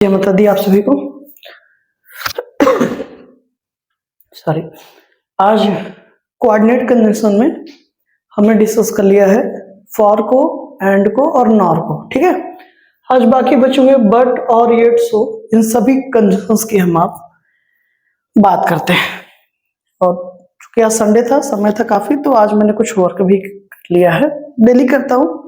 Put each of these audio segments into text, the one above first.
बता दी आप सभी को। सॉरी, आज कोऑर्डिनेट कन्वेंशन में हमने डिस्कस कर लिया है फॉर को, एंड को और नॉर को। ठीक है, आज बाकी बचेंगे बट और येट सो, इन सभी कंजंक्शंस की हम आप बात करते हैं। और चूंकि आज संडे था, समय था काफी, तो आज मैंने कुछ वर्क भी कर लिया है, डेली करता हूं।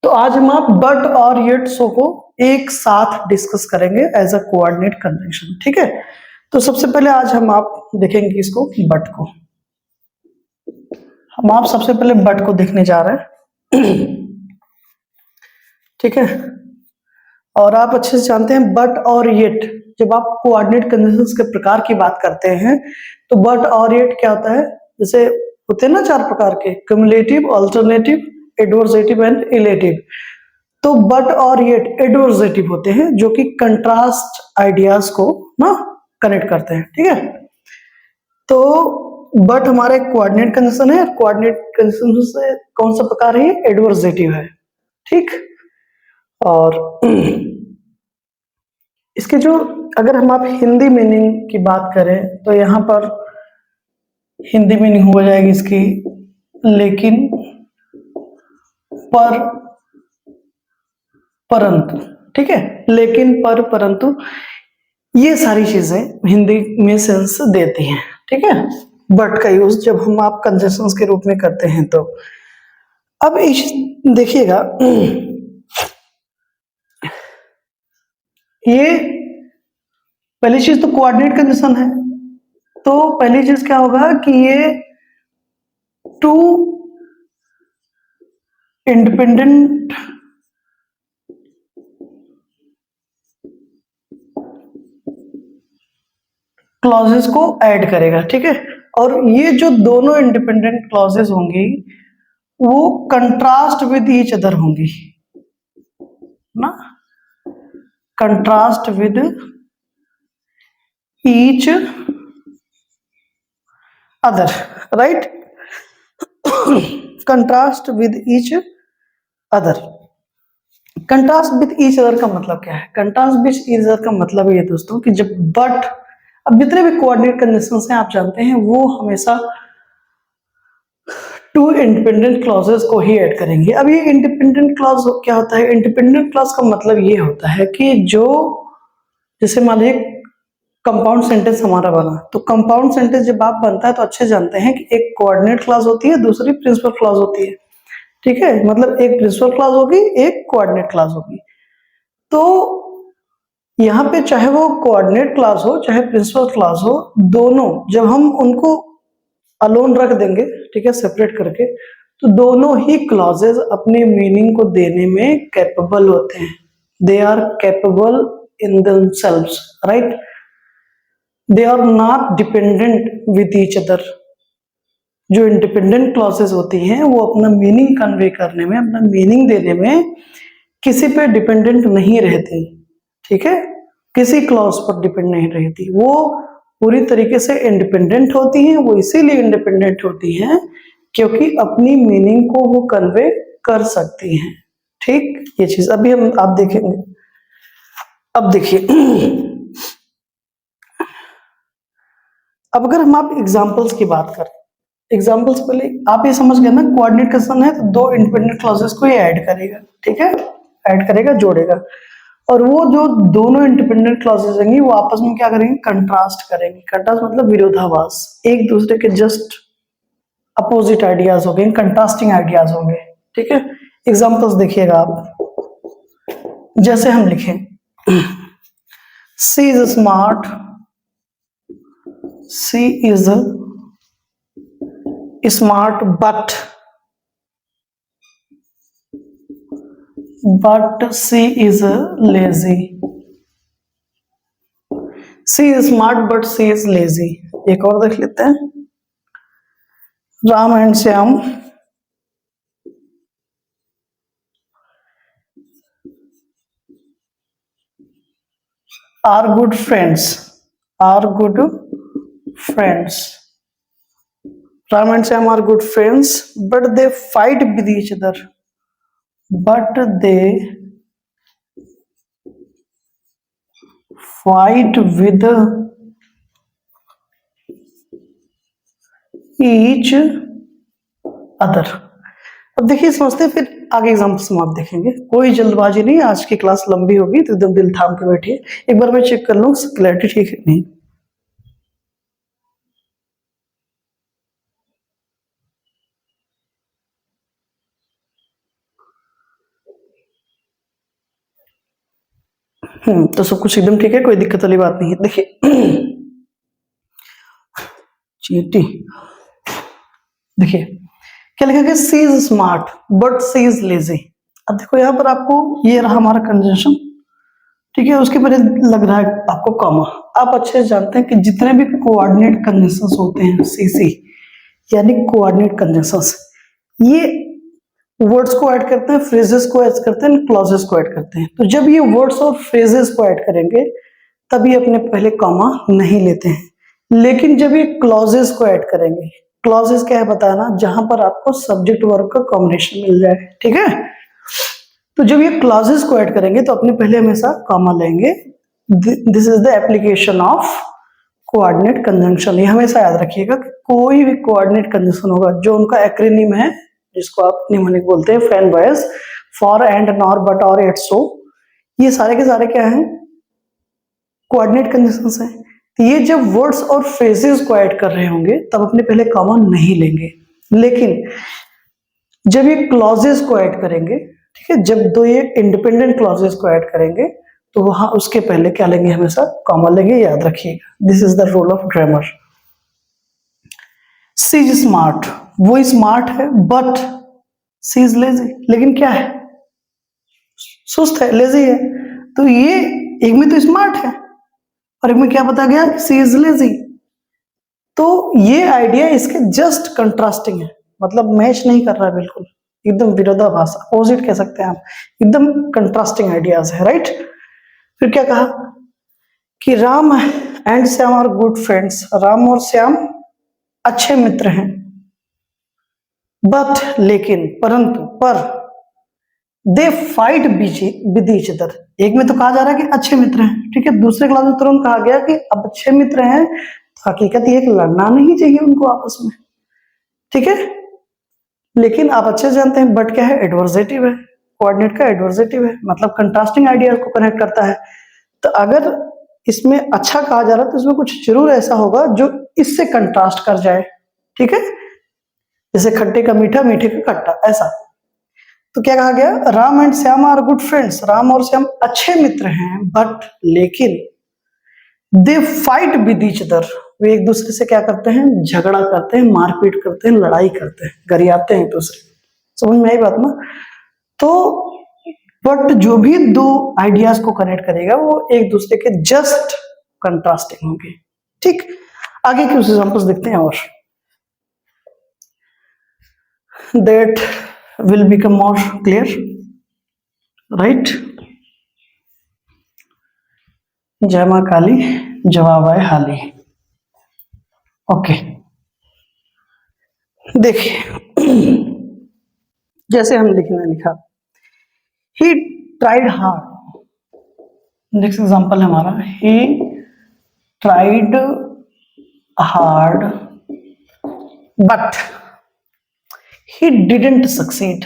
तो आज हम आप बट और येट सो को एक साथ डिस्कस करेंगे एज अ कोऑर्डिनेट कन्वेंशन। ठीक है, तो सबसे पहले आज हम आप देखेंगे इसको, बट को। हम आप सबसे पहले बट को देखने जा रहे हैं। ठीक है, और आप अच्छे से जानते हैं बट और येट, जब आप कोऑर्डिनेट कन्वेंशन के प्रकार की बात करते हैं तो बट और येट क्या होता है, जैसे होते हैं ना चार प्रकार के, cumulative, alternative, adversative and illative. तो बट और येट एडवर्सेटिव होते हैं, जो कि कंट्रास्ट आइडियाज को ना कनेक्ट करते हैं। ठीक है, तो बट हमारा एक कोऑर्डिनेट कन्वेंशन है। कोऑर्डिनेट कन्वेंशन से कौन सा प्रकार है, एडवर्सेटिव है। ठीक, और इसके जो, अगर हम आप हिंदी मीनिंग की बात करें तो यहां पर हिंदी मीनिंग हो जाएगी इसकी लेकिन, पर, परंतु। ठीक है, लेकिन, पर, परंतु, ये सारी चीजें हिंदी में सेंस देती हैं। ठीक है, बट का यूज जब हम आप कंजंक्शंस के रूप में करते हैं तो अब देखिएगा, ये पहली चीज तो कोऑर्डिनेट कंजंक्शन है। तो पहली चीज क्या होगा कि ये टू इंडिपेंडेंट क्लॉजेस को ऐड करेगा। ठीक है, और ये जो दोनों इंडिपेंडेंट क्लॉजेस होंगी वो कंट्रास्ट विद ईच अदर होंगी ना, contrast with each other, right. Contrast with each other. Contrast with each other का मतलब क्या है? कंट्रास्ट विद ईच अदर का मतलब ये दोस्तों कि जब बट, अब जितने भी कोऑर्डिनेट कंडीशंस हैं आप जानते हैं, वो हमेशा टू इंडिपेंडेंट क्लॉजेस को ही ऐड करेंगे। अब ये इंडिपेंडेंट क्लॉज क्या होता है? इंडिपेंडेंट क्लॉज का मतलब ये होता है कि जो, जैसे मान लीजिए कंपाउंड सेंटेंस हमारा बना, तो कंपाउंड सेंटेंस जब आप बनता है तो अच्छे जानते हैं कि एक कोऑर्डिनेट क्लॉज होती है, दूसरी प्रिंसिपल क्लॉज होती है। ठीक है, मतलब एक प्रिंसिपल क्लॉज होगी, एक कोऑर्डिनेट क्लॉज होगी। तो यहाँ पे चाहे वो कोऑर्डिनेट क्लॉज हो चाहे प्रिंसिपल क्लॉज हो, दोनों जब हम उनको अलोन रख देंगे, ठीक है, सेपरेट करके, तो दोनों ही क्लॉजेस अपने मीनिंग को देने में कैपेबल होते हैं। They are capable in themselves, right. They are not dependent with each other. जो इंडिपेंडेंट क्लॉजेस होती हैं वो अपना मीनिंग कन्वे करने में, अपना मीनिंग देने में किसी पे डिपेंडेंट नहीं रहती। ठीक है, किसी क्लॉज पर डिपेंड नहीं रहती, वो पूरी तरीके से इंडिपेंडेंट होती हैं। वो इसीलिए इंडिपेंडेंट होती हैं क्योंकि अपनी मीनिंग को वो कन्वे कर सकती हैं। ठीक, ये चीज अभी हम आप देखेंगे। अब देखिए, अब अगर हम आप एग्जांपल्स की बात करें, एग्जांपल्स पहले आप ये समझ गए ना, कोऑर्डिनेट कंडीशन है तो दो इंडिपेंडेंट क्लॉजेस को ये ऐड करेगा। ठीक है, ऐड करेगा, जोड़ेगा, और वो जो दोनों इंडिपेंडेंट क्लॉजेस होंगी वो आपस में क्या करेंगे? कंट्रास्ट करेंगे। कंट्रास्ट मतलब विरोधाभास, एक दूसरे के जस्ट अपोजिट आइडियाज हो गए, कंट्रास्टिंग आइडियाज होंगे। ठीक है, एग्जांपल्स देखिएगा आप, जैसे हम लिखें, she is smart, she is smart but she is lazy. She is smart but she is lazy. एक और देख लेते हैं, Ram and Shyam are good friends. Are good friends. Ram and Sam are good friends, but they fight with each other. But they fight with each other. अब देखिए समझते हैं, फिर आगे एग्जाम्पल्स में आप देखेंगे। कोई जल्दबाजी नहीं, आज की क्लास लंबी होगी तो एकदम दिल थाम के बैठिए। एक बार मैं चेक कर लूँ क्लैरिटी ठीक है नहीं। तो सब कुछ एकदम ठीक है, कोई दिक्कत वाली बात नहीं है। देखिए चीटी, देखिए क्या लिखा गया, she is smart but she is lazy. अब देखो यहाँ पर आपको ये रहा हमारा कंजंक्शन, ठीक है, उसके पहले लग रहा है आपको कॉमा। आप अच्छे से जानते हैं कि जितने भी कोऑर्डिनेट कंजंक्शंस होते हैं सीसी यानी कोऑर्डिनेट कंजंक्शंस, ये वर्ड्स को ऐड करते हैं, फ्रेजेस को ऐड करते हैं, क्लॉजेस को ऐड करते हैं। तो जब ये वर्ड्स और फ्रेजेस को ऐड करेंगे तभी अपने पहले कॉमा नहीं लेते हैं। लेकिन जब ये क्लॉजेस को ऐड करेंगे, क्लॉजेस क्या है बताना, जहां पर आपको सब्जेक्ट वर्ब का कॉम्बिनेशन मिल जाए, ठीक है। तो जब ये क्लॉजेस को ऐड करेंगे तो अपने पहले हमेशा कॉमा लेंगे। This is the application of coordinate conjunction. ये हमेशा याद रखिएगा कि कोई भी कोऑर्डिनेट कंजंक्शन होगा जो उनका एक्रोनिम है, जिसको आप निम्नलिखित बोलते हैं, fan boys, for, and, nor, but, और, एट, सो, ये सारे के सारे क्या हैं, कोऑर्डिनेट कंजंक्शंस हैं। तो ये जब वर्ड्स और फ्रेजेस को ऐड कर रहे होंगे तब अपने पहले कॉमा नहीं लेंगे। लेकिन जब ये क्लॉजेस को ऐड करेंगे, ठीक है, जब दो ये इंडिपेंडेंट क्लॉजेस को ऐड करेंगे तो वहां उसके पहले क्या लेंगे, हमेशा कॉमा लेंगे, याद रखिएगा। This is the rule of grammar. She is smart, वो स्मार्ट है बट सी इज लेजी, लेकिन क्या है, सुस्त है, लेजी है। तो ये एक में तो स्मार्ट है और एक में क्या बता गया, सी इज लेजी। तो ये आइडिया इसके जस्ट कंट्रास्टिंग है, मतलब मैच नहीं कर रहा है, बिल्कुल एकदम विरोधाभास, अपोजिट कह सकते हैं आप, एकदम कंट्रास्टिंग आइडियाज है, राइट। फिर क्या कहा कि Ram and Shyam are good friends, Ram और श्याम अच्छे मित्र हैं, बट लेकिन, परंतु, पर, they fight with each other. एक में तो कहा जा रहा है कि अच्छे मित्र हैं, ठीक है, दूसरे क्लास में तुरंत कहा गया कि अब अच्छे मित्र हैं, तो हकीकत ये लड़ना नहीं चाहिए उनको आपस में, ठीक है। लेकिन आप अच्छे से जानते हैं बट क्या है, एडवर्सेटिव है, कोऑर्डिनेट का एडवर्सेटिव है, मतलब कंट्रास्टिंग आइडिया को कनेक्ट करता है। तो अगर इसमें अच्छा कहा जा रहा है तो इसमें कुछ जरूर ऐसा होगा जो इससे कंट्रास्ट कर जाए, ठीक है, जैसे खट्टे का मीठा, मीठे का खट्टा, ऐसा। तो क्या कहा गया, Ram and Shyam are good friends, Ram और श्याम अच्छे मित्र हैं, बट लेकिन, they fight with each other, वे एक दूसरे से क्या करते हैं, झगड़ा करते हैं, मारपीट करते हैं, लड़ाई करते हैं, गरियाते हैं एक दूसरे। समझ में आई बात ना। तो बट जो भी दो आइडियाज को कनेक्ट करेगा वो एक दूसरे के जस्ट कंट्रास्टिंग होंगे, ठीक। आगे के एग्जांपल्स देखते हैं और that will become more clear, right। जय मां काली, जवाब आए हाली। ओके, देखिए जैसे हम लिखा, he tried hard। Next example है हमारा, he tried hard but he didn't succeed।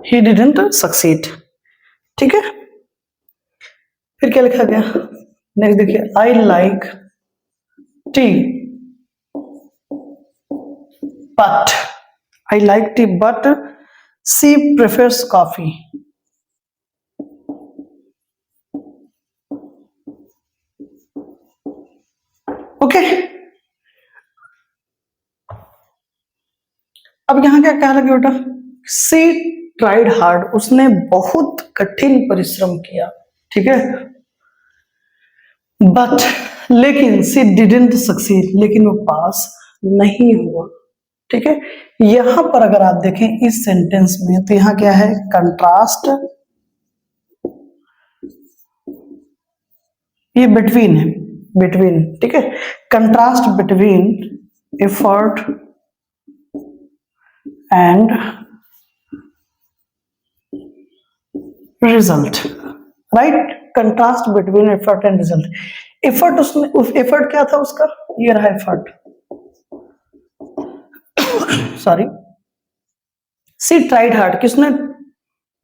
he didn't succeed, ठीक है। फिर क्या लिखा गया, नेक्स्ट देखिए, I like tea but, I like tea but she prefers coffee. Okay, अब यहां क्या कह लगे बेटा, सी ट्राइड हार्ड, उसने बहुत कठिन परिश्रम किया, ठीक है, बट लेकिन सी डिडंट सक्सीड, लेकिन वो पास नहीं हुआ, ठीक है। यहां पर अगर आप देखें इस सेंटेंस में तो यहां क्या है, कंट्रास्ट, ये बिटवीन है, बिटवीन, ठीक है, contrast between effort and result, right? Contrast between effort and result. Effort, उसमें एफर्ट क्या था उसका, ये रहा एफर्ट, सॉरी, सी ट्राइड हार्ड, किसने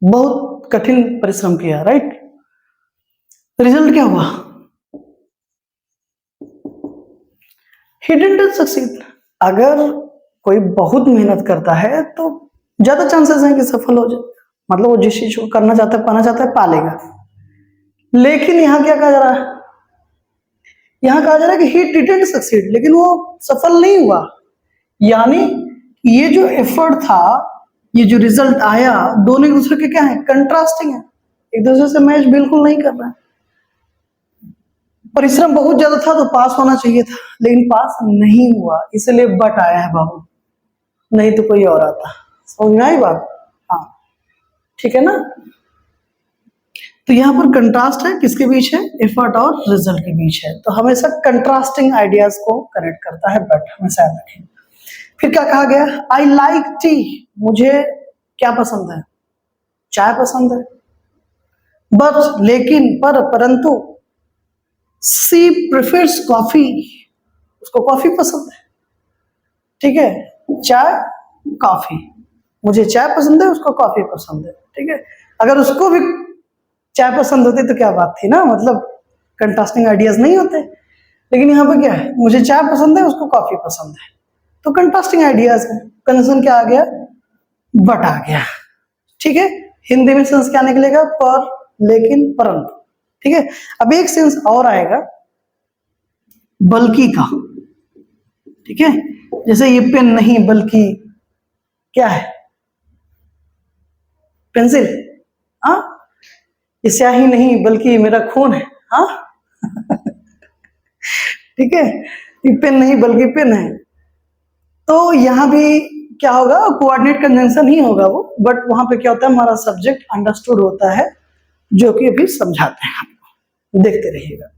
बहुत कठिन परिश्रम किया, राइट? रिजल्ट क्या हुआ, ही डिडंट सक्सीड। अगर कोई बहुत मेहनत करता है तो ज्यादा चांसेस हैं कि सफल हो जाए, मतलब वो जिस चीज को करना चाहता है, पाना चाहता है, पा लेगा। लेकिन यहां क्या कहा जा रहा है, यहां कहा जा रहा है कि ही डिडंट सक्सीड, लेकिन वो सफल नहीं हुआ। यानी ये जो एफर्ट था, ये जो रिजल्ट आया, दोनों एक दूसरे के क्या है, कंट्रास्टिंग है, एक दूसरे से मैच बिल्कुल नहीं कर रहा है। परिश्रम बहुत ज्यादा था तो पास होना चाहिए था, लेकिन पास नहीं हुआ, इसलिए बट आया है बाबू, नहीं तो कोई और आता। समझ में आई बात? हाँ, ठीक है ना? तो यहाँ पर कंट्रास्ट है, किसके बीच है, एफर्ट और रिजल्ट के बीच है। तो हमेशा कंट्रास्टिंग आइडियाज को कनेक्ट करता है बट, हमेशा याद रखें। फिर क्या कहा गया, आई लाइक टी, मुझे क्या पसंद है, चाय पसंद है। बट, लेकिन, पर, परंतु, सी प्रेफर्स कॉफी, उसको कॉफी पसंद है। ठीक है, चाय कॉफी, मुझे चाय पसंद है, उसको कॉफी पसंद है। ठीक है, अगर उसको भी चाय पसंद होती तो क्या बात थी ना, मतलब कंट्रास्टिंग आइडियाज नहीं होते। लेकिन यहाँ पे क्या है, मुझे चाय पसंद है, उसको कॉफी पसंद है, तो कंट्रास्टिंग आइडियाज है। कंजन क्या आ गया, बट आ गया। ठीक है, हिंदी में सेंस क्या निकलेगा, पर, लेकिन, परंतु। ठीक है, अब एक सेंस और आएगा बल्कि का। ठीक है, जैसे ये पेन नहीं बल्कि क्या है, पेंसिल। हाँ, ये स्याही नहीं बल्कि मेरा खून है। हाँ ठीक है, ये पेन नहीं बल्कि पेन है। तो यहां भी क्या होगा, कोऑर्डिनेट कंजंक्शन ही होगा वो, बट वहां पे क्या होता है, हमारा सब्जेक्ट अंडरस्टूड होता है, जो कि अभी समझाते हैं आपको, देखते रहिएगा।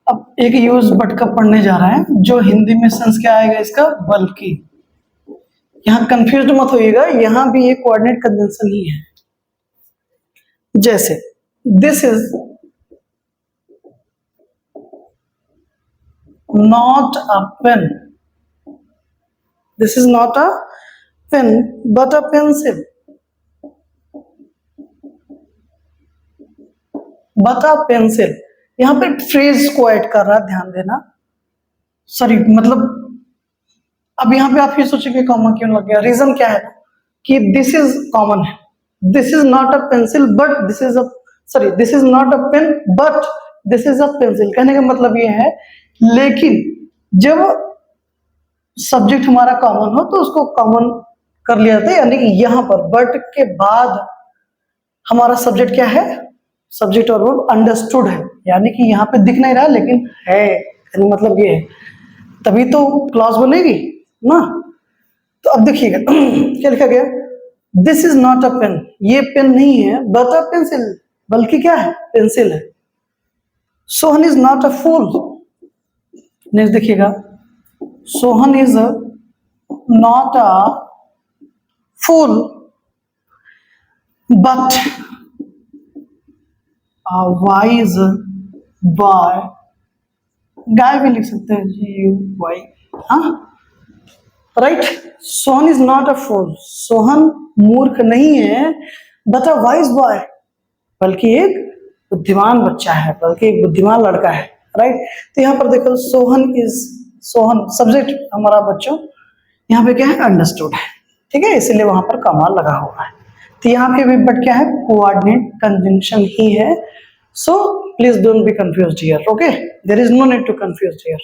अब एक यूज बट का पढ़ने जा रहा है, जो हिंदी में सेंस क्या आएगा इसका, बल्कि। यहां कंफ्यूज मत होइएगा, यहां भी एक कोऑर्डिनेट कंजंक्शन ही है। जैसे this is not a pen, this is not a pen but a pencil, but a pencil. यहां पे फ्रेज को ऐड कर रहा है, ध्यान देना। सॉरी, मतलब अब यहाँ पे आप ये सोचेंगे कॉमन क्यों लग गया, रीजन क्या है कि दिस इज कॉमन है, this is not a pencil but this is a, sorry, this is not a pen but this is a pencil. कहने का मतलब ये है, लेकिन जब सब्जेक्ट हमारा कॉमन हो तो उसको कॉमन कर लिया जाता है, यानी कि यहाँ पर बट के बाद हमारा सब्जेक्ट क्या है, सब्जेक्ट और वर्ब अंडरस्टूड है, यानी कि यहाँ पे दिख नहीं रहा लेकिन है, यानी मतलब ये है, तभी तो क्लॉज बनेगी ना। तो अब देखिएगा क्या लिखा गया, this is not a pen, ये पेन नहीं है, बट अ पेंसिल, बल्कि क्या है, पेंसिल है। Sohan is not a fool, next देखिएगा, Sohan is not a fool but a wise boy, guy भी लिख सकते हैं, GUY। हाँ, right, Sohan is not a fool, Sohan मूर्ख नहीं है, बट अ वाइज बॉय, बल्कि एक बुद्धिमान बच्चा है, बल्कि एक बुद्धिमान लड़का है। राइट, तो यहाँ पर देखो सोहन इज, सोहन सब्जेक्ट हमारा बच्चों, यहाँ पे क्या है, अंडरस्टूड है। ठीक है, इसीलिए वहां पर कॉमा लगा हुआ है। तो यहाँ पे भी बट क्या है, कोऑर्डिनेट कंजंक्शन ही है। So please don't be confused here, okay, there is no need to confuse here,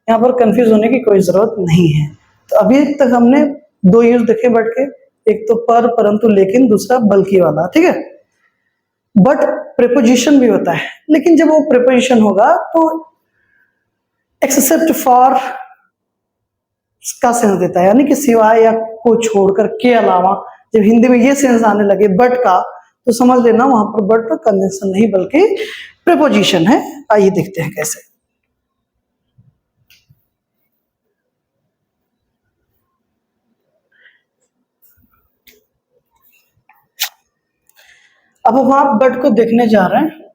यहाँ पर कंफ्यूज होने की कोई जरूरत नहीं है। तो अभी तक हमने दो यूज देखे बट के, एक तो पर, परंतु, लेकिन, दूसरा बल्कि वाला। ठीक है, बट प्रिपोजिशन भी होता है, लेकिन जब वो प्रिपोजिशन होगा तो एक्सेप्ट फॉर का सेंस देता है, यानी कि सिवाय या को छोड़कर, के अलावा, जब हिंदी में ये सेंस आने लगे बट का, तो समझ लेना वहां पर बट पर कंजंक्शन नहीं बल्कि प्रीपोजिशन है। आइए देखते हैं कैसे। अब हम आप बट को देखने जा रहे हैं,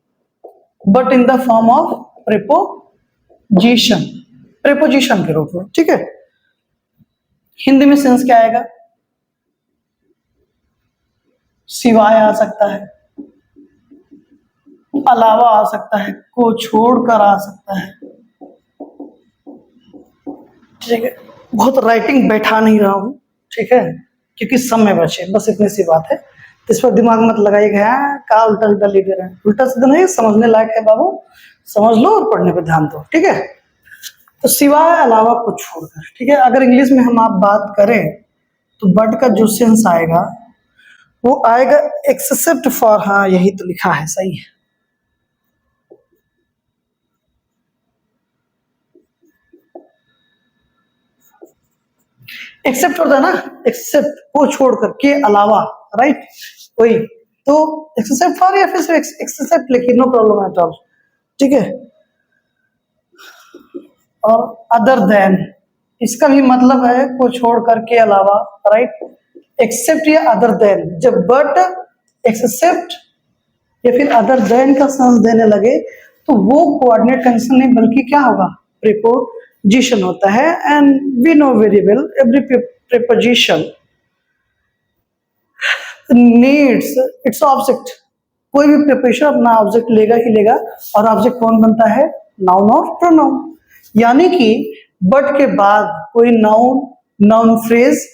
but in the form of preposition, preposition के रूप में। ठीक है, हिंदी में सेंस क्या आएगा? सिवाय आ सकता है, अलावा आ सकता है, को छोड़कर आ सकता है। ठीक है, बहुत राइटिंग बैठा नहीं रहा हूं, ठीक है, क्योंकि समय बचे, बस इतनी सी बात है। इस पर दिमाग मत लगाइएगा क्या उल्टा उल्टा लिख रहे हैं, उल्टा सीधा नहीं, समझने लायक है बाबू, समझ लो और पढ़ने पे ध्यान दो। ठीक है, तो सिवाय अलावा को छोड़कर। ठीक है, अगर इंग्लिश में हम आप बात करें तो बट का जो सेंस आएगा वो आएगा एक्सेप्ट फॉर, हाँ यही तो लिखा है, सही है। एक्सेप्ट होता है ना, एक्सेप्ट को छोड़कर, के अलावा, राइट, वही तो एक्सेप्ट फॉर या फिर एक्सेप्ट लिखिए, नो प्रॉब्लम एट ऑल। ठीक है, और अदर देन, इसका भी मतलब है को छोड़कर, के अलावा, राइट। एक्सेप्ट या अदर देन, जब बट एक्सेप्ट या फिर अदर देन का सेंस देने लगे तो वो कोऑर्डिनेट कंजंक्शन नहीं बल्कि क्या होगा? प्रीपोजिशन होता है। And we know very well every preposition needs its object. कोई भी प्रीपोजिशन अपना ऑब्जेक्ट लेगा ही लेगा, और ऑब्जेक्ट कौन बनता है? नाउन और प्रोनाउन। यानी कि बट के बाद कोई नाउन, नाउन फ्रेज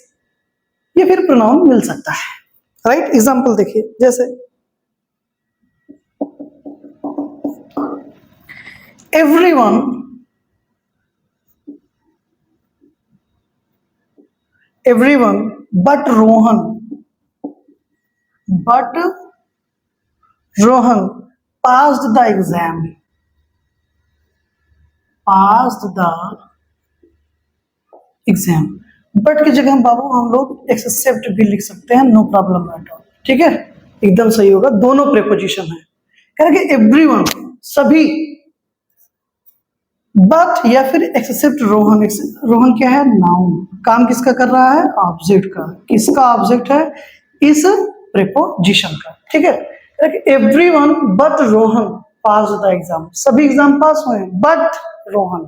या फिर प्रोनाउन मिल सकता है, राइट। एग्जांपल देखिए, जैसे everyone, everyone but Rohan, but Rohan passed the exam, passed the exam। But की जगह हम बाबू हम लोग एक्सेप्ट भी लिख सकते हैं, नो प्रॉब्लम एट ऑल। ठीक है, एकदम सही होगा, दोनों प्रीपोजिशन है। कहेंगे एवरीवन, सभी, बट या फिर एक्सेप्ट रोहन। रोहन क्या है? नाउन। काम किसका कर रहा है? ऑब्जेक्ट का। किसका ऑब्जेक्ट है? इस प्रीपोजिशन का। ठीक है, everyone but Rohan pass the exam, सभी एग्जाम पास हुए, but Rohan,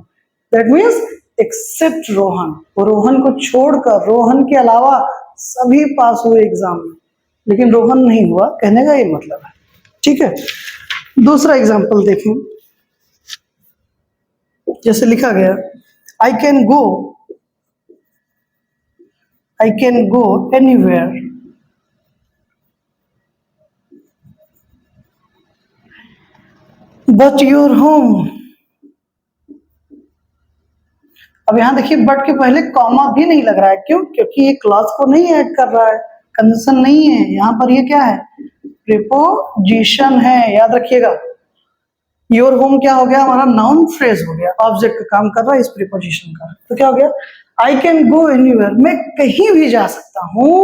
that means except Rohan, Rohan को छोड़कर, रोहन के अलावा सभी पास हुए एग्जाम में, लेकिन रोहन नहीं हुआ, कहने का ये मतलब है। ठीक है, दूसरा एग्जाम्पल देखें, जैसे लिखा गया आई can go anywhere, but your home. अब यहां देखिए बट के पहले कॉमा भी नहीं लग रहा है, क्यों? क्योंकि ये क्लॉज को नहीं ऐड कर रहा है, कंडीशन नहीं है यहां पर, ये क्या है? प्रीपोजिशन है, याद रखिएगा। योर होम क्या हो गया? हमारा नाउन फ्रेज हो गया, ऑब्जेक्ट का काम कर रहा है इस प्रीपोजिशन का। तो क्या हो गया? आई कैन गो एनीवेयर, मैं कहीं भी जा सकता हूं,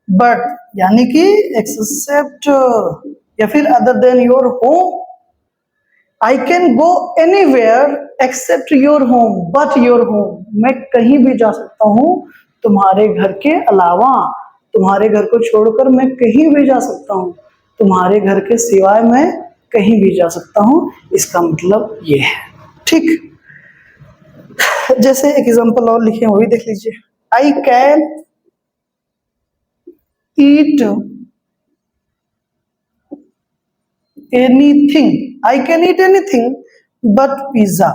बट यानी कि एक्सेप्ट या फिर other than your home. I can go anywhere except your home, but your home, मैं कहीं भी जा सकता हूं तुम्हारे घर के अलावा, तुम्हारे घर को छोड़कर मैं कहीं भी जा सकता हूं, तुम्हारे घर के सिवाय मैं कहीं भी जा सकता हूं। इसका मतलब ये है। ठीक, जैसे एक एग्जांपल और लिखे, वो भी देख लीजिए। I can eat anything, I can eat anything but pizza,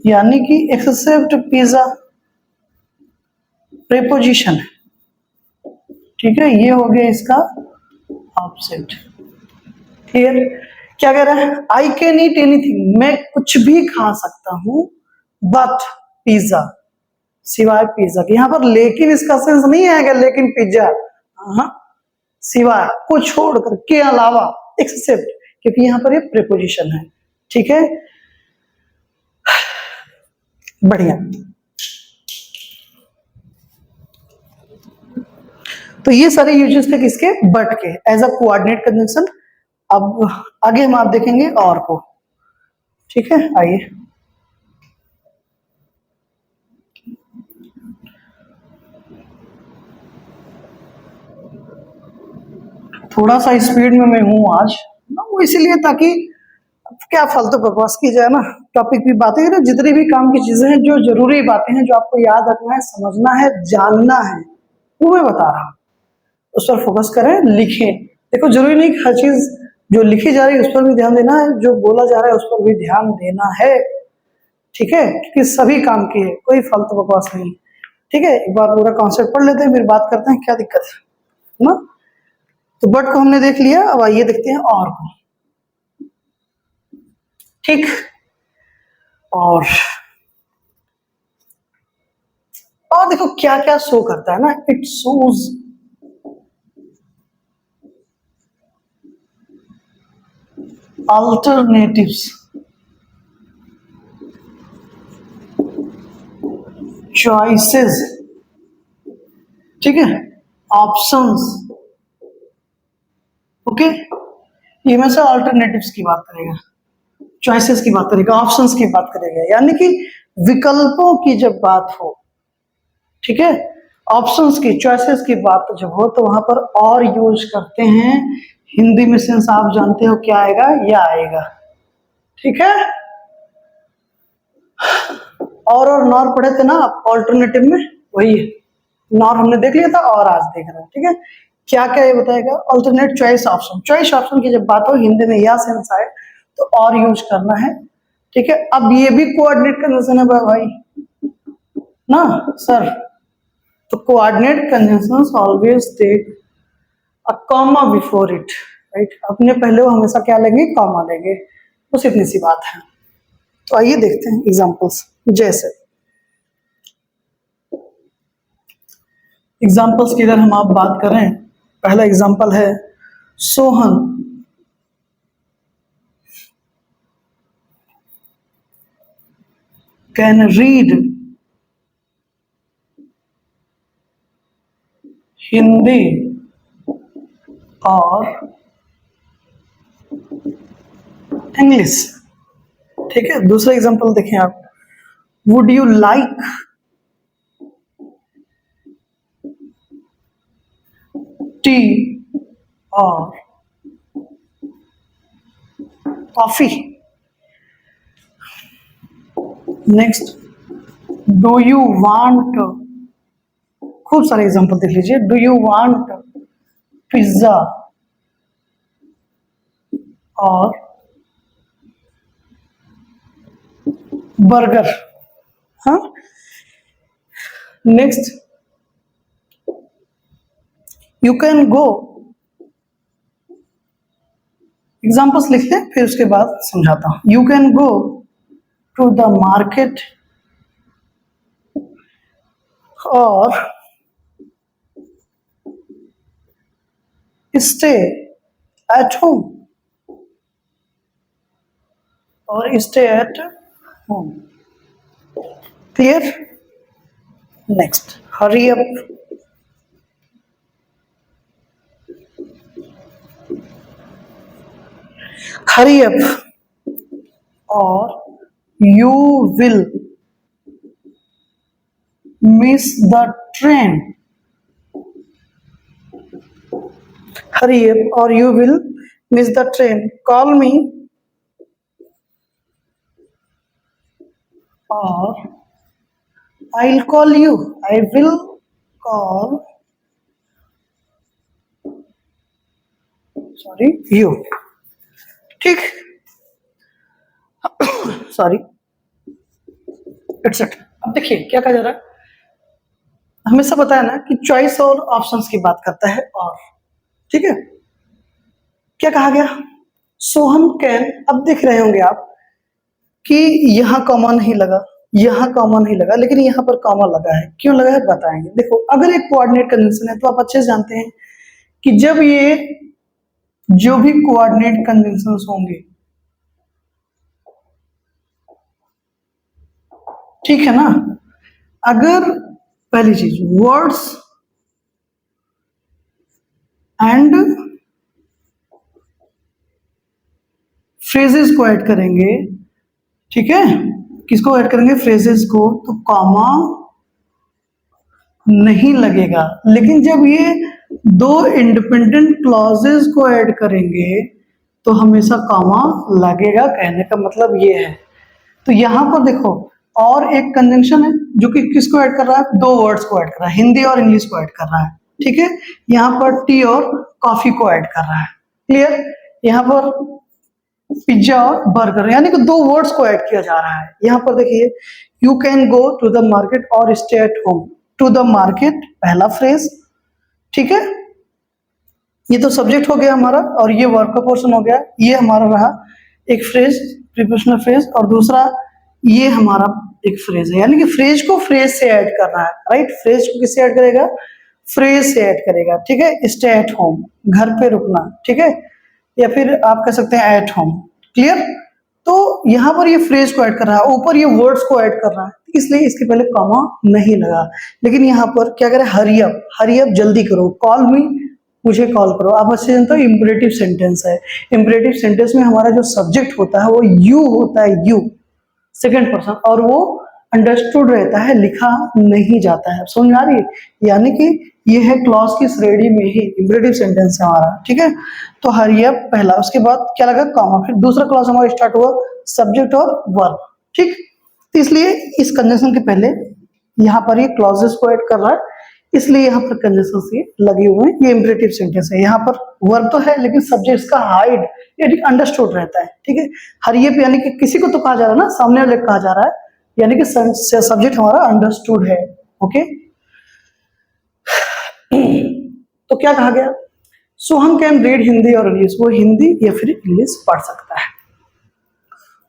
यानी कि एक्सेप्ट पिज्जा प्रीपोजिशन है। ठीक है, ये हो गया इसका ऑब्जेक्ट। क्लियर? क्या कह रहा है? आई कैन ईट एनीथिंग, मैं कुछ भी खा सकता हूं, बट पिज्जा, सिवाय पिज्जा के। यहां पर लेकिन इसका सेंस नहीं आएगा, लेकिन पिज्जा, हाँ, सिवाय, को छोड़कर, के अलावा, एक्सेप्ट, क्योंकि यहां पर ये प्रीपोजिशन है। ठीक है, बढ़िया। तो ये सारे यूजेस थे किसके, बट के, एज अ कोऑर्डिनेट कंजंक्शन। अब आगे हम आप देखेंगे और को, ठीक है। आइए, थोड़ा सा स्पीड में मैं हूं आज ना, वो इसीलिए ताकि क्या फालतू बकवास की जाए ना, टॉपिक भी बातें ना, जितनी भी काम की चीजें हैं, जो जरूरी बातें हैं, जो आपको याद रखना है, समझना है, जानना है, वो मैं बता रहा हूँ। उस पर फोकस करें, लिखें। देखो जरूरी नहीं कि हर चीज जो लिखी जा रही है उस पर भी ध्यान देना है, जो बोला जा रहा है उस पर भी ध्यान देना है, ठीक है, क्योंकि सभी काम की है, कोई फालतू बकवास नहीं। ठीक है, एक बार पूरा कॉन्सेप्ट पढ़ लेते हैं, फिर बात करते हैं क्या दिक्कत है ना। तो बट को हमने देख लिया, अब आइए देखते हैं और को। ठीक, और देखो क्या क्या शो करता है ना, इट शोज alternatives, choices, ठीक है, ऑप्शंस, ओके। ये में से अल्टरनेटिव्स की बात करेगा, चॉइसेस की बात करेगा, ऑप्शंस की बात करेगा, यानी कि विकल्पों की जब बात हो, ठीक है, ऑप्शंस की, चॉइसेस की बात जब हो तो वहां पर और यूज करते हैं। हिंदी में सेंस आप जानते हो क्या आएगा, या आएगा, ठीक है। और नॉर पढ़े थे ना आप ऑल्टरनेटिव में, वही है, नॉर हमने देख लिया था और आज देख रहे हैं, ठीक है। क्या क्या ये बताएगा, alternate choice option, choice option की जब बात हो हिंदी में या सेंस आए तो और यूज करना है, ठीक है। अब ये भी कोऑर्डिनेट कंजंक्शन है भाई ना सर, तो coordinate conjunctions always take a comma before it, right. अपने पहले वो हमेशा क्या लेंगे, कॉमा लेंगे, बस इतनी सी बात है। तो आइए देखते हैं एग्जांपल्स। जैसे एग्जाम्पल्स की अगर हम आप बात करें, पहला एग्जाम्पल है सोहन कैन रीड हिंदी और इंग्लिश, ठीक है। दूसरा एग्जाम्पल देखें आप, would you like tea or coffee. Next, do you want, खूब सारे एग्जाम्पल देख लीजिए, do you want pizza or burger, हाँ। Next, you can go, examples लिखते हैं फिर उसके बाद समझाता हूं। You can go to the market or stay at home, or stay at home, clear. Next, hurry up, hurry up or you will miss the train, hurry up or you will miss the train, call me or I'll call you, I will call, sorry, you, ठीक, sorry, etcetera. अब देखिए क्या कहा जा रहा है, हमेशा बताया ना कि चॉइस और ऑप्शंस की बात करता है, और ठीक है, क्या कहा गया, सोहन कैन, अब देख रहे होंगे आप कि यहां कॉमा नहीं लगा, यहां कॉमा नहीं लगा, लेकिन यहां पर कॉमा लगा है, क्यों लगा है बताएंगे। देखो अगर एक कोऑर्डिनेट कंजंक्शन है तो आप अच्छे से जानते हैं कि जब ये जो भी कोऑर्डिनेट कंजंक्शंस होंगे, ठीक है ना, अगर पहली चीज वर्ड्स एंड फ्रेजेस को ऐड करेंगे, ठीक है। किसको ऐड करेंगे? फ्रेजेस को। तो कॉमा नहीं लगेगा, लेकिन जब ये दो इंडिपेंडेंट क्लॉजेस को ऐड करेंगे तो हमेशा कॉमा लगेगा। कहने का मतलब ये है। तो यहां पर देखो और एक कंजंक्शन है जो कि किसको ऐड कर रहा है? दो वर्ड्स को ऐड कर रहा है, हिंदी और इंग्लिश को ऐड कर रहा है, ठीक है। यहाँ पर टी और कॉफी को ऐड कर रहा है। क्लियर? यहाँ पर पिज्जा और बर्गर, यानी कि दो वर्ड्स को ऐड किया जा रहा है। यहाँ पर देखिए, you can go to the market or stay at home. To the market पहला फ्रेज, ठीक है। ये तो सब्जेक्ट हो गया हमारा और ये वर्ब का पोर्शन हो गया। ये हमारा रहा एक फ्रेज, प्रीपोजिशनल फ्रेज, और दूसरा ये हमारा एक फ्रेज है, यानी कि फ्रेज को फ्रेज से ऐड कर रहा है, राइट। फ्रेज को किससे ऐड करेगा? फ्रेज से ऐड करेगा, ठीक है। स्टे एट होम, घर पे रुकना, ठीक है, या फिर आप कह सकते हैं एट होम। क्लियर? तो यहां पर ये फ्रेज को ऐड कर रहा है, ऊपर ये वर्ड्स को ऐड कर रहा है, इसलिए इसके पहले कॉमा नहीं लगा। लेकिन यहाँ पर क्या करे? हरी अप, हरी अप, जल्दी करो, कॉल मी, मुझे कॉल करो। आप अच्छे जानते हो इंपरेटिव सेंटेंस है। इंपरेटिव सेंटेंस में हमारा जो सब्जेक्ट होता है वो यू होता है, यू, सेकंड पर्सन, और वो अंडरस्टूड रहता है, लिखा नहीं जाता है। समझ आ रही है? यानी कि ये है क्लॉज की श्रेणी में ही इंपरेटिव सेंटेंस है हमारा, ठीक है। तो हरी अप पहला, उसके बाद क्या लगा? कॉमा, फिर दूसरा क्लॉज हमारा स्टार्ट हुआ सब्जेक्ट और वर्ब, ठीक। तो इसलिए इस कंजंक्शन के पहले यहाँ पर ये क्लॉजेस को ऐड कर रहा है, इसलिए यहाँ पर कंजंक्शंस ये लगे हुए हैं। ये इंपरेटिव सेंटेंस है। यहाँ पर वर्ब तो है लेकिन सब्जेक्ट का हाइड यानी अंडरस्टूड रहता है, ठीक है। हरी अप यानी कि किसी को तो कहा जा रहा है ना, सामने वाले को कहा जा रहा है, यानी कि सब्जेक्ट हमारा अंडरस्टूड है, ओके। तो क्या कहा गया? सोहम कैन रीड हिंदी और इंग्लिश, वो हिंदी या फिर इंग्लिश पढ़ सकता है।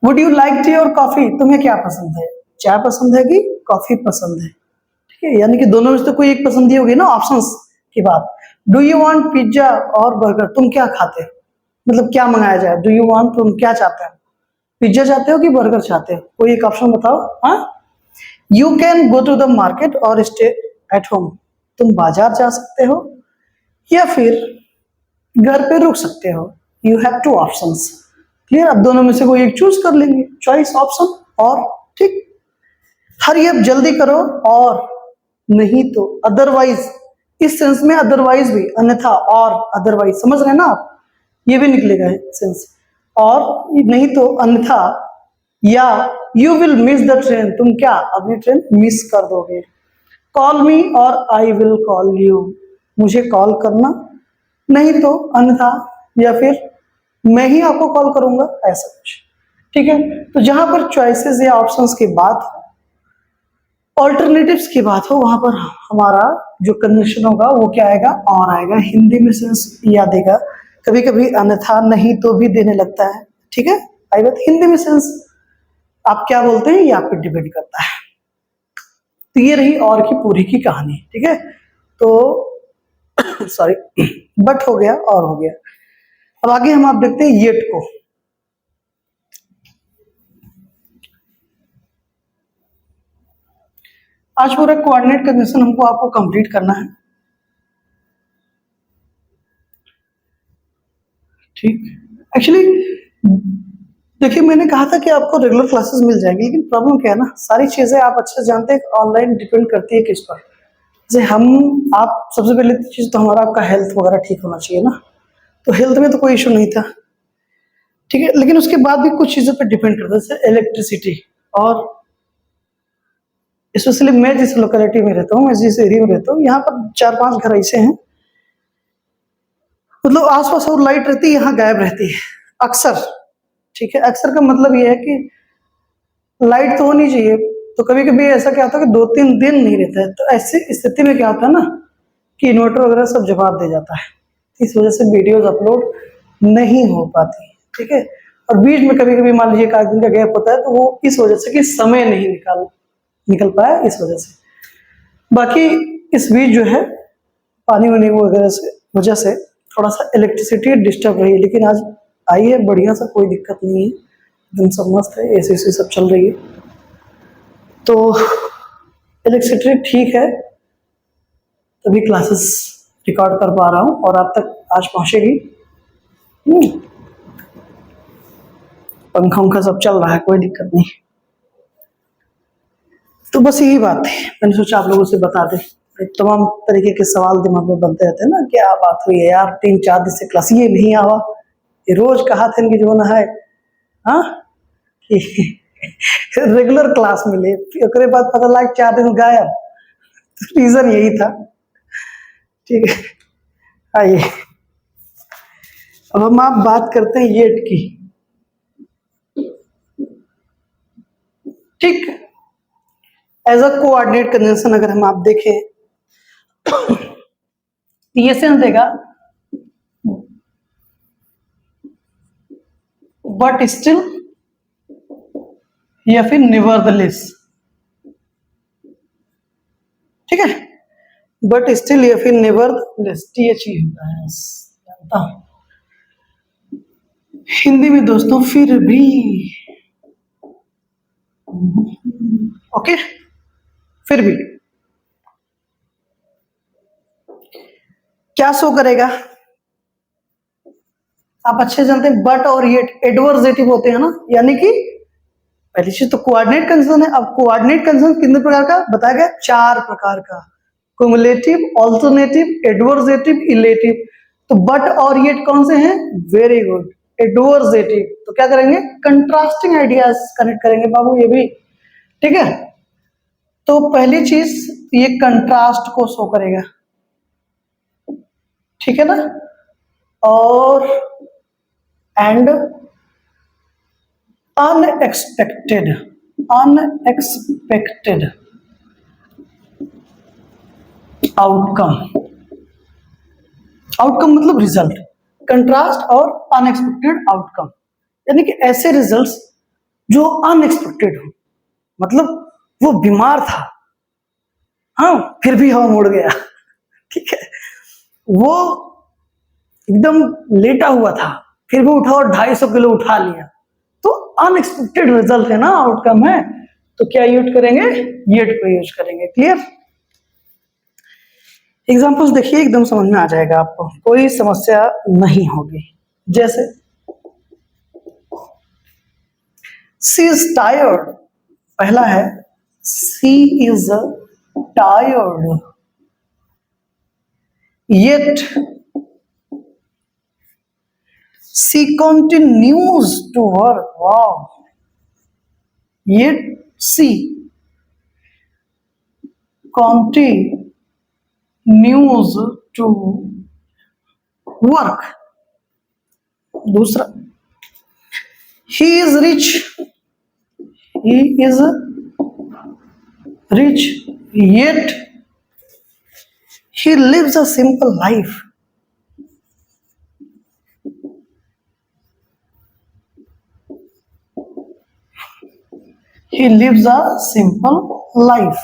Would you like tea or coffee, तुम्हें क्या पसंद है? चाय पसंद है कि कॉफी पसंद है, ठीक है। यानी कि दोनों में से तो कोई एक पसंद ही होगी ना, ऑप्शंस की बात। Do you want pizza or burger, तुम क्या खाते हो, मतलब क्या मंगाया जाए? डू यू वांट, तुम क्या चाहते हो? पिज्जा चाहते हो कि बर्गर चाहते हो? कोई एक ऑप्शन बताओ। हाँ, you can go to the market or stay at home, तुम बाजार जा सकते हो या फिर घर पे रुक सकते हो। You have two options. Clear? अब दोनों में से कोई एक चूज कर लेंगे, चॉइस ऑप्शन और, ठीक। हरी अप, जल्दी करो, और नहीं तो अदरवाइज। इस सेंस में अदरवाइज भी, अन्यथा, और अदरवाइज, समझ रहे हैं ना आप? ये भी निकलेगा सेंस, और नहीं तो अन्यथा, या you will miss the train, तुम क्या अपनी ट्रेन मिस कर दोगे। कॉल मी और आई विल कॉल यू, मुझे कॉल करना, नहीं तो अन्यथा, या फिर मैं ही आपको कॉल करूंगा, ऐसा कुछ, ठीक है। तो जहां पर चॉइसेस या ऑप्शंस की बात हो, ऑल्टरनेटिव्स की बात हो, वहां पर हमारा जो कंजंक्शन होगा वो क्या आएगा? और आएगा। हिंदी में सेंस या देगा, कभी कभी अन्यथा, नहीं तो भी देने लगता है, ठीक है। आई बात, हिंदी में सेंस आप क्या बोलते हैं ये आप पे डिपेंड करता है। तो ये रही और की पूरी की कहानी, ठीक है। तो सॉरी, बट हो गया और हो गया। अब आगे हम आप देखते हैं येट को। आज पूरा कोऑर्डिनेट कंजंक्शन हमको आपको कंप्लीट करना है, ठीक। एक्चुअली देखिए, मैंने कहा था कि आपको रेगुलर क्लासेस मिल जाएंगी, लेकिन प्रॉब्लम क्या है ना, सारी चीजें आप अच्छे से जानते हैं ऑनलाइन डिपेंड करती है किस पर। जैसे हम, आप सबसे पहले चीज तो हमारा आपका हेल्थ वगैरह ठीक होना चाहिए ना, तो हेल्थ में तो कोई इशू नहीं था, ठीक है। लेकिन उसके बाद भी कुछ चीजों पर डिपेंड करता है, जैसे इलेक्ट्रिसिटी, और स्पेशली मैं जिस लोकेलिटी में रहता हूँ, मैं जिस एरिया में रहता हूँ, यहाँ पर 4-5 घर ऐसे हैं, मतलब आसपास और लाइट रहती है, यहाँ गायब रहती है अक्सर, ठीक है। अक्सर का मतलब ये है कि लाइट तो होनी चाहिए, तो कभी कभी ऐसा क्या होता है कि 2-3 दिन नहीं रहता है। तो ऐसी स्थिति में क्या होता है ना कि इन्वर्टर वगैरह सब जवाब दे जाता है, इस वजह से वीडियोज अपलोड नहीं हो पाती, ठीक है। और बीच में कभी कभी मान लीजिए 1 दिन का गैप होता है, तो वो इस वजह से कि समय नहीं निकल पाया, इस वजह से। बाकी इस बीच जो है पानी वानी वगैरह से वजह से थोड़ा सा इलेक्ट्रिसिटी डिस्टर्ब रही है, लेकिन आज आई है बढ़िया सा, कोई दिक्कत नहीं है, एकदम सब मस्त है, एसी सब चल रही है, तो इलेक्ट्रिसिटी ठीक है, तभी क्लासेस रिकॉर्ड कर पा रहा हूँ और आप तक आज पहुंचेगी। पंखा उंखा सब चल रहा है, कोई दिक्कत नहीं। तो बस यही बात है, मैंने सोचा आप लोगों से बता दें। तमाम तरीके के सवाल दिमाग में बनते रहते हैं ना, क्या बात हुई है यार, 3-4 दिन से क्लास ये नहीं आवा, ये रोज कहा था इनकी जो है, हाँ रेगुलर क्लास मिले, फिर बाद पता लगा 4 दिन गायब। तो रीजन यही था। ठीक है, आइए अब हम आप बात करते हैं येट की। ठीक, एज अ कोऑर्डिनेट कन्वेंशन अगर हम आप देखें, ये सेंस देगा बट स्टिल या फिर नेवरदलेस। ठीक है, बट स्टिल या फिर नेवरदलेस, TH ही होता है, जानता हूं। हिंदी में दोस्तों फिर भी, ओके, फिर भी क्या शो करेगा, आप अच्छे जानते हैं बट और ये एडवर्जेटिव होते हैं ना, यानी कि पहली चीज तो कोऑर्डिनेट कंजन है। अब कोऑर्डिनेट कंजन कितने प्रकार का बताया गया, 4 प्रकार का, क्युमुलेटिव, ऑल्टरनेटिव, एडवर्जेटिव, इलेटिव। तो बट और ये कौन से हैं, वेरी गुड, एडवर्जेटिव। तो क्या करेंगे, कंट्रास्टिंग आइडियाज कनेक्ट करेंगे बाबू, ये भी ठीक है। तो पहली चीज ये कंट्रास्ट को शो करेगा, ठीक है ना, और and unexpected, unexpected outcome, outcome मतलब रिजल्ट, कंट्रास्ट और अनएक्सपेक्टेड आउटकम, यानी कि ऐसे रिजल्ट्स जो अनएक्सपेक्टेड हो, मतलब वो बीमार था, हाँ फिर भी हवा मोड़ गया, ठीक है, वो एकदम लेटा हुआ था फिर भी उठा और 250 किलो उठा लिया, तो अनएक्सपेक्टेड रिजल्ट है ना, आउटकम है। तो क्या यूज करेंगे, येट को यूज करेंगे। क्लियर, एग्जांपल्स देखिए, एकदम समझ में आ जाएगा आपको, कोई समस्या नहीं होगी। जैसे सी इज टायर्ड, पहला है she is tired, yet she continues to work. Wow. Yet she continues to work. दूसरा, he is rich. He is rich. Yet he lives a simple life. He lives a simple life.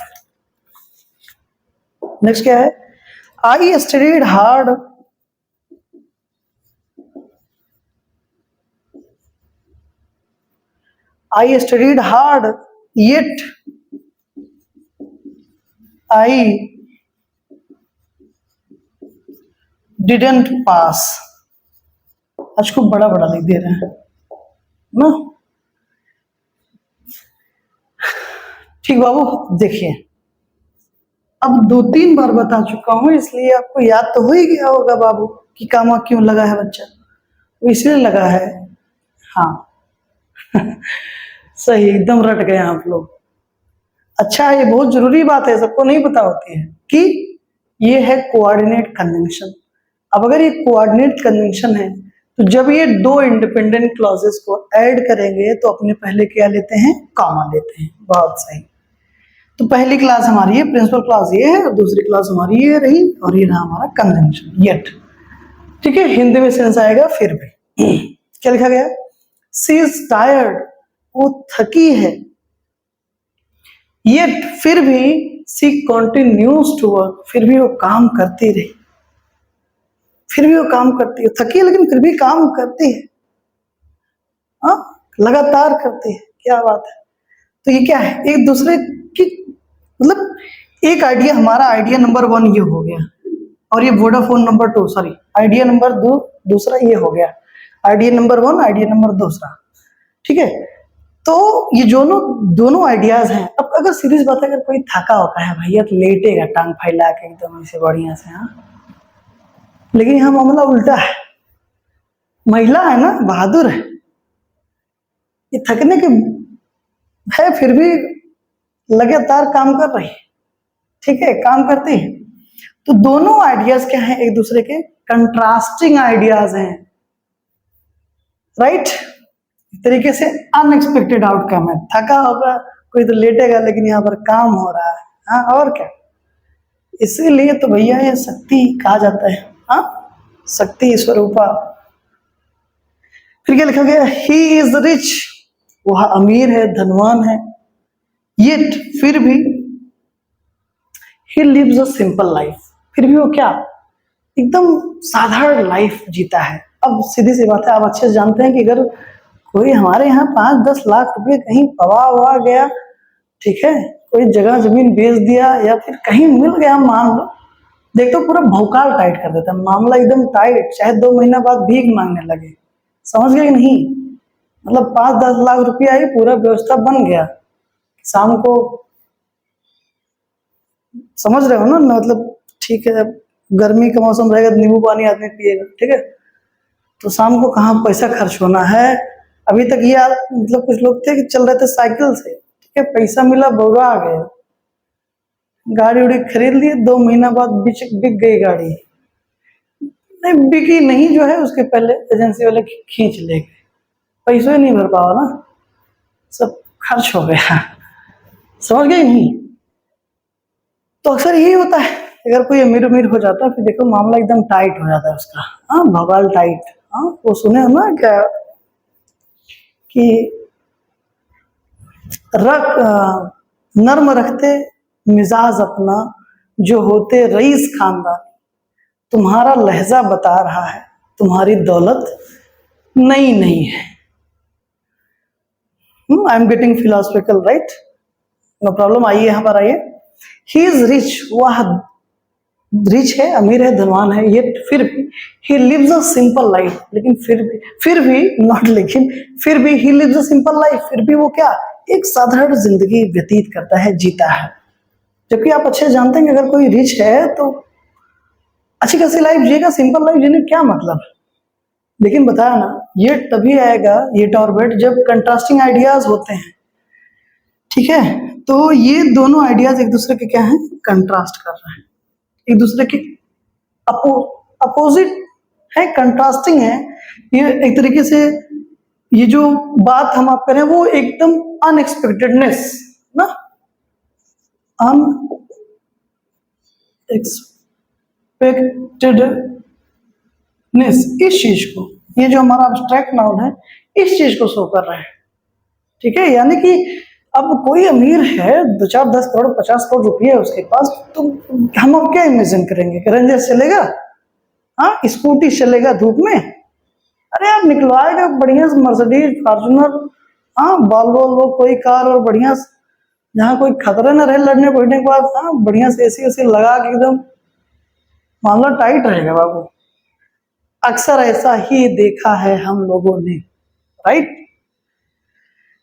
Next क्या है, I studied hard. I studied hard, yet I didn't pass. आज को बड़ा बड़ा लिख दे रहे हैं ना। ठीक बाबू, देखिए अब 2-3 बार बता चुका हूं, इसलिए आपको याद तो हो ही गया होगा बाबू कि कामा क्यों लगा है बच्चा, वो इसलिए लगा है, हाँ सही, एकदम रट गए आप लोग। अच्छा, ये बहुत जरूरी बात है, सबको नहीं पता होती है कि ये है कोऑर्डिनेट कन्वेंशन। अब अगर ये कोऑर्डिनेट कन्वेंशन है तो जब ये 2 इंडिपेंडेंट क्लॉजेस को ऐड करेंगे तो अपने पहले क्या लेते हैं, कॉमा लेते हैं। बहुत सही, तो पहली क्लास हमारी है प्रिंसिपल क्लास ये है, और दूसरी क्लास हमारी ये रही, और ये रहा हमारा कन्वेंशन येट। ठीक है, हिंदी में सेंस आएगा फिर भी। क्या लिखा गया, सी इज टायर्ड, वो थकी है, येट फिर भी सी कंटिन्यूज टू वर्क, फिर भी वो काम करती रही, फिर भी वो काम करती है, थकी है लेकिन फिर भी काम करती है, हाँ लगातार करती है, क्या बात है। तो ये क्या है, एक दूसरे की, मतलब एक आइडिया, हमारा आइडिया नंबर 1 ये हो गया और ये Vodafone number 2, sorry idea number 2 दूसरा ये हो गया, आइडिया नंबर 1 आइडिया नंबर दूसरा, ठीक है। तो ये दोनों आइडियाज हैं। अब अगर सीरीज बात है, अगर कोई थका होता है भैया तो लेटेगा टांग फैला के एकदम ऐसे बढ़िया से, हाँ, लेकिन यहाँ मामला उल्टा है, महिला है ना, बहादुर है, ये थकने के है फिर भी लगातार काम कर रही है, ठीक है, काम करती है। तो दोनों आइडियाज क्या हैं, एक दूसरे के कंट्रास्टिंग आइडियाज हैं, राइट। एक तरीके से अनएक्सपेक्टेड आउटकम है, थका होगा कोई तो लेटेगा, लेकिन यहाँ पर काम हो रहा है, हाँ, और क्या। इसीलिए तो भैया ये शक्ति कहा जाता है, हाँ, शक्ति स्वरूपा। फिर क्या लिखा गया, ही इज रिच, वह अमीर है, धनवान है, येट फिर भी he lives a simple life, फिर भी वो क्या, एकदम साधारण लाइफ जीता है। अब सीधी सी बात है, आप अच्छे से जानते हैं कि अगर कोई हमारे यहाँ 5-10 लाख रुपए कहीं पवा हुआ गया, ठीक है, कोई जगह जमीन बेच दिया या फिर कहीं मिल गया, मान लो, देख तो पूरा भौकाल टाइट कर देता है, मामला एकदम टाइट, चाहे 2 महीना बाद भीख मांगने लगे, समझ गए कि नहीं। मतलब 5-10 लाख रुपया ही पूरा व्यवस्था बन गया, शाम को, समझ रहे हो ना, मतलब ठीक है, गर्मी का मौसम रहेगा तो नींबू पानी आदमी पिएगा, ठीक है, तो शाम को कहाँ पैसा खर्च होना है। अभी तक ये मतलब कुछ लोग थे कि चल रहे थे साइकिल से, ठीक है, पैसा मिला बौरा आ गए, गाड़ी उड़ी खरीद ली, 2 महीना बाद बिक गई गाड़ी, नहीं बिकी नहीं, जो है उसके पहले एजेंसी वाले खींच ले गए, पैसे ही नहीं भर पाओ ना, सब खर्च हो गया, समझ गए नहीं। तो अक्सर यही होता है, अगर कोई अमीर उमीर हो जाता है फिर देखो मामला एकदम टाइट हो जाता है उसका, हाँ, भगवान टाइट, हाँ, वो सुने हो ना क्या कि नर्म रखते मिजाज अपना, जो होते रईस खानदान, तुम्हारा लहजा बता रहा है तुम्हारी दौलत नई नहीं है। I am getting philosophical, right, no problem. आइए यहाँ पर आइए, ही इज रिच, वह रिच है, अमीर है, धनवान है, ये फिर भी he lives a simple life, लेकिन फिर भी नॉट लेकिन फिर भी he lives a simple life, फिर भी वो क्या, एक साधारण जिंदगी व्यतीत करता है, जीता है। जबकि आप अच्छे जानते हैं कि अगर कोई रिच है तो अच्छी खासी लाइफ जिएगा, सिंपल लाइफ जीने क्या मतलब। लेकिन बताया ना, ये तभी आएगा ये टॉर्बेट जब कंट्रास्टिंग आइडियाज होते हैं, ठीक है। तो ये दोनों आइडियाज एक दूसरे के क्या है, कंट्रास्ट कर रहे हैं, एक दूसरे के अपोजिट है, कंट्रास्टिंग है। ये एक तरीके से ये जो बात हम आप करें वो एकदम अनएक्सपेक्टेडनेस ना, अनएक्सपेक्टेडनेस, इस चीज को, ये जो हमारा अब्स्ट्रैक्ट नाउन है, इस चीज को शो कर रहे हैं, ठीक है। यानी कि अब कोई अमीर है, 2-4 10 करोड़ 50 करोड़ रुपये है उसके पास, तो हम अब क्या इमेजिन करेंगे, रेंजर चलेगा, हाँ, स्कूटी चलेगा धूप में, अरे आप निकलवाएगा बढ़िया से मर्सिडीज फॉर्च्यूनर, हाँ, वॉल्वो कोई कार, और बढ़िया जहाँ कोई खतरा न रहे लड़ने बैठने के बाद, हाँ, बढ़िया से एसी उसी लगा के एकदम मामला टाइट रहेगा बाबू। अक्सर ऐसा ही देखा है हम लोगों ने, राइट।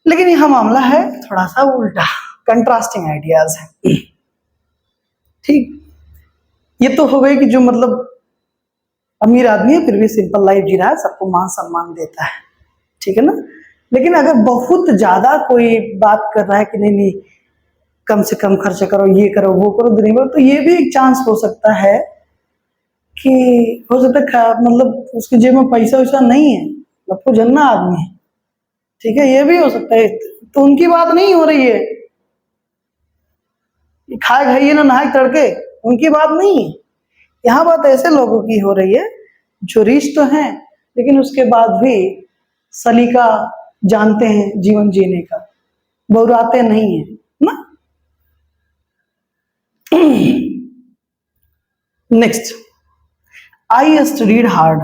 लेकिन यह मामला है थोड़ा सा उल्टा, कंट्रास्टिंग आइडियाज है, ठीक। ये तो हो गई कि जो मतलब अमीर आदमी है फिर भी सिंपल लाइफ जी रहा है, सबको मान सम्मान देता है, ठीक है ना। लेकिन अगर बहुत ज्यादा कोई बात कर रहा है कि नहीं नहीं कम से कम खर्च करो, ये करो वो करो दुनिया भर, तो ये भी एक चांस हो सकता है कि हो सकता है मतलब उसकी जेब में पैसा वैसा नहीं है, लप्पू जन्ना आदमी है, ठीक है, ये भी हो सकता है। तो उनकी बात नहीं हो रही है, खाए खाइए ना नहाए तड़के, उनकी बात नहीं है, यहाँ बात ऐसे लोगों की हो रही है जो रिच तो हैं लेकिन उसके बाद भी सलीका जानते हैं जीवन जीने का, बहुराते नहीं है ना। नेक्स्ट, आई स्टडीड हार्ड,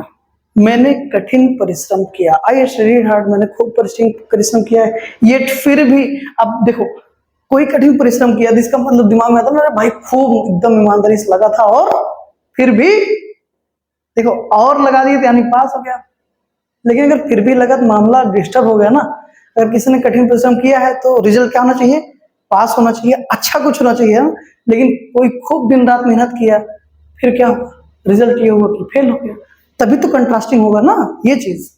मैंने कठिन परिश्रम किया, आई स्टडीड हार्ड, मैंने खूब परिश्रम किया है, ये फिर भी, अब देखो कोई कठिन परिश्रम किया, इसका मतलब दिमाग में आता है भाई खूब एकदम ईमानदारी से लगा था और फिर भी देखो और लगा दिए तो यानी पास हो गया, लेकिन अगर फिर भी लगा तो मामला डिस्टर्ब हो गया ना। अगर किसी ने कठिन परिश्रम किया है तो रिजल्ट क्या होना चाहिए, पास होना चाहिए, अच्छा कुछ होना चाहिए ना। लेकिन कोई खूब दिन रात मेहनत किया, फिर क्या हुआ, रिजल्ट ये हुआ कि फेल हो गया, तभी तो कंट्रास्टिंग होगा ना ये चीज।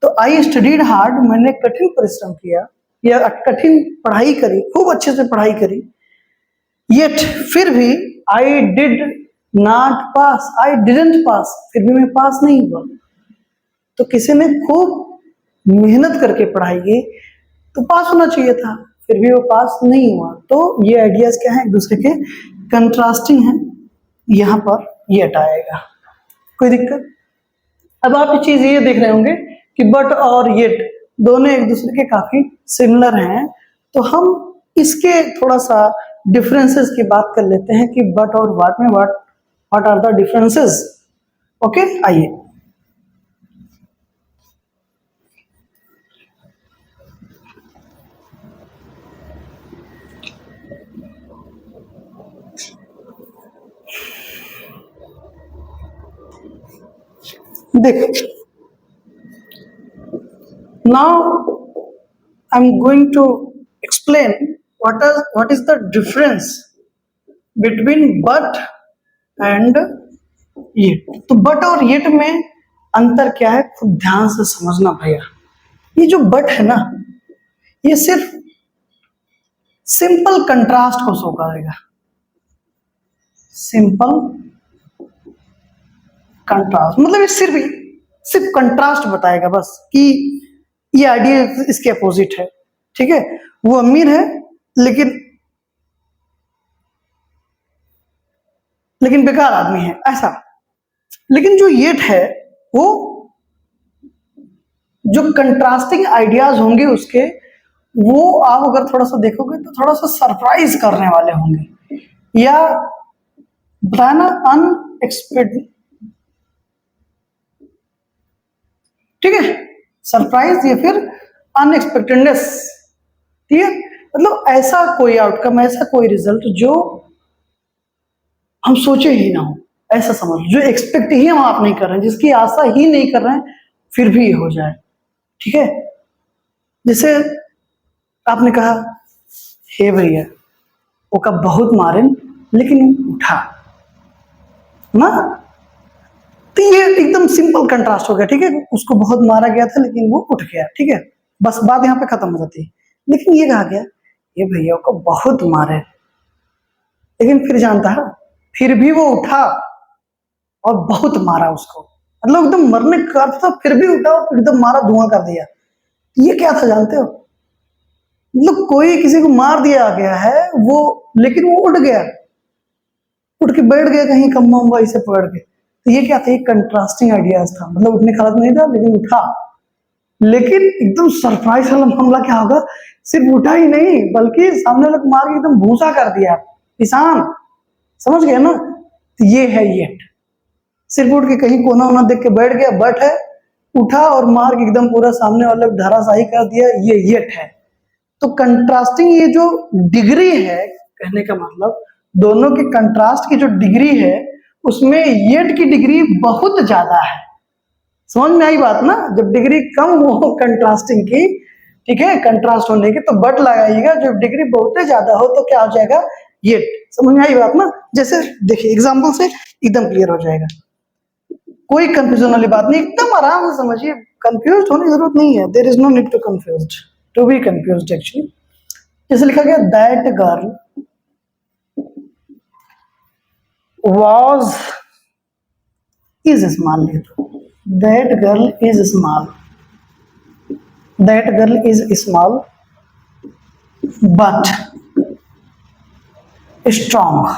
तो आई स्टडीड हार्ड, मैंने कठिन परिश्रम किया या कठिन पढ़ाई करी, खूब अच्छे से पढ़ाई करी, येट फिर भी I did not pass, I didn't pass, फिर भी मैं पास नहीं हुआ। तो किसी ने खूब मेहनत करके पढ़ाई की तो पास होना चाहिए था, फिर भी वो पास नहीं हुआ। तो ये आइडियाज क्या है, एक दूसरे के कंट्रास्टिंग है, यहां पर ये हटाएगा, कोई दिक्कत। अब आप ये चीज ये देख रहे होंगे कि बट और येट दोनों एक दूसरे के काफी सिमिलर हैं, तो हम इसके थोड़ा सा डिफरेंसेस की बात कर लेते हैं कि बट और व्हाट में what are the differences. Okay, आइए। देखो, now I'm going to explain what is the difference between but and yet। तो but और yet में अंतर क्या है, खुद ध्यान से समझना भैया। ये जो but है ना, ये सिर्फ सिंपल कंट्रास्ट को शो करेगा, सिंपल कंट्रास्ट, मतलब ये सिर्फ कंट्रास्ट बताएगा बस कि ये आइडिया इसके अपोजिट है, ठीक है। वो अमीर है लेकिन बेकार आदमी है, ऐसा। लेकिन जो येट है वो जो कंट्रास्टिंग आइडियाज होंगे उसके, वो आप अगर थोड़ा सा देखोगे तो थोड़ा सा सरप्राइज करने वाले होंगे, या बताया ना अनएक्सपेक्टेड, ठीक है, सरप्राइज या फिर अनएक्सपेक्टेडनेस, ठीक है। मतलब ऐसा कोई आउटकम, ऐसा कोई रिजल्ट जो हम सोचे ही ना हो, ऐसा समझ लो, जो एक्सपेक्ट ही हम आप नहीं कर रहे हैं, जिसकी आशा ही नहीं कर रहे हैं, फिर भी ये हो जाए, ठीक है। जैसे आपने कहा, हे भैया वो का बहुत मारे लेकिन उठा ना, तो ये एकदम सिंपल कंट्रास्ट हो गया, ठीक है। उसको बहुत मारा गया था लेकिन वो उठ गया, ठीक है, बस बात यहाँ पे खत्म हो जाती है। लेकिन ये कहा गया, ये भैया को बहुत मारे लेकिन फिर जानता है, फिर भी वो उठा और बहुत मारा उसको, मतलब एकदम मरने का था, फिर भी उठा और एकदम मारा, धुआं कर दिया। ये क्या था जानते हो, मतलब कोई किसी को मार दिया गया है वो, लेकिन वो उठ गया, उठ के बैठ गया कहीं खम्भा उम्बा से पकड़ के। तो ये क्या था, ये कंट्रास्टिंग आइडियाज था, मतलब उठने का हालत नहीं था लेकिन उठा। लेकिन एकदम सरप्राइज वाला मामला क्या होगा, सिर्फ उठा ही नहीं बल्कि सामने वाले को मार के एकदम भूसा कर दिया, किसान, समझ गए ना। तो ये है येट, सिर्फ उठ के कहीं कोना वोना देख के बैठ गया, बट है उठा और मार के एकदम पूरा सामने वाले को धराशाही कर दिया, ये येट है। तो कंट्रास्टिंग ये जो डिग्री है, कहने का मतलब दोनों के कंट्रास्ट की जो डिग्री है उसमें येट की डिग्री बहुत ज्यादा है। समझ में आई बात ना, जब डिग्री कम हो कंट्रास्टिंग की, ठीक है, कंट्रास्ट होने की, तो बट लगाइएगा, जब डिग्री बहुत ज्यादा हो तो क्या हो जाएगा, येट। समझ में आई बात ना। जैसे देखिए एग्जांपल से एकदम क्लियर हो जाएगा, कोई कंफ्यूजन वाली बात नहीं, एकदम आराम से समझिए, कंफ्यूज होने की जरूरत नहीं है, there is no need to confuse, to be confuse actually. जैसे लिखा गया, that girl was is small, that girl is small, that girl is small but strong,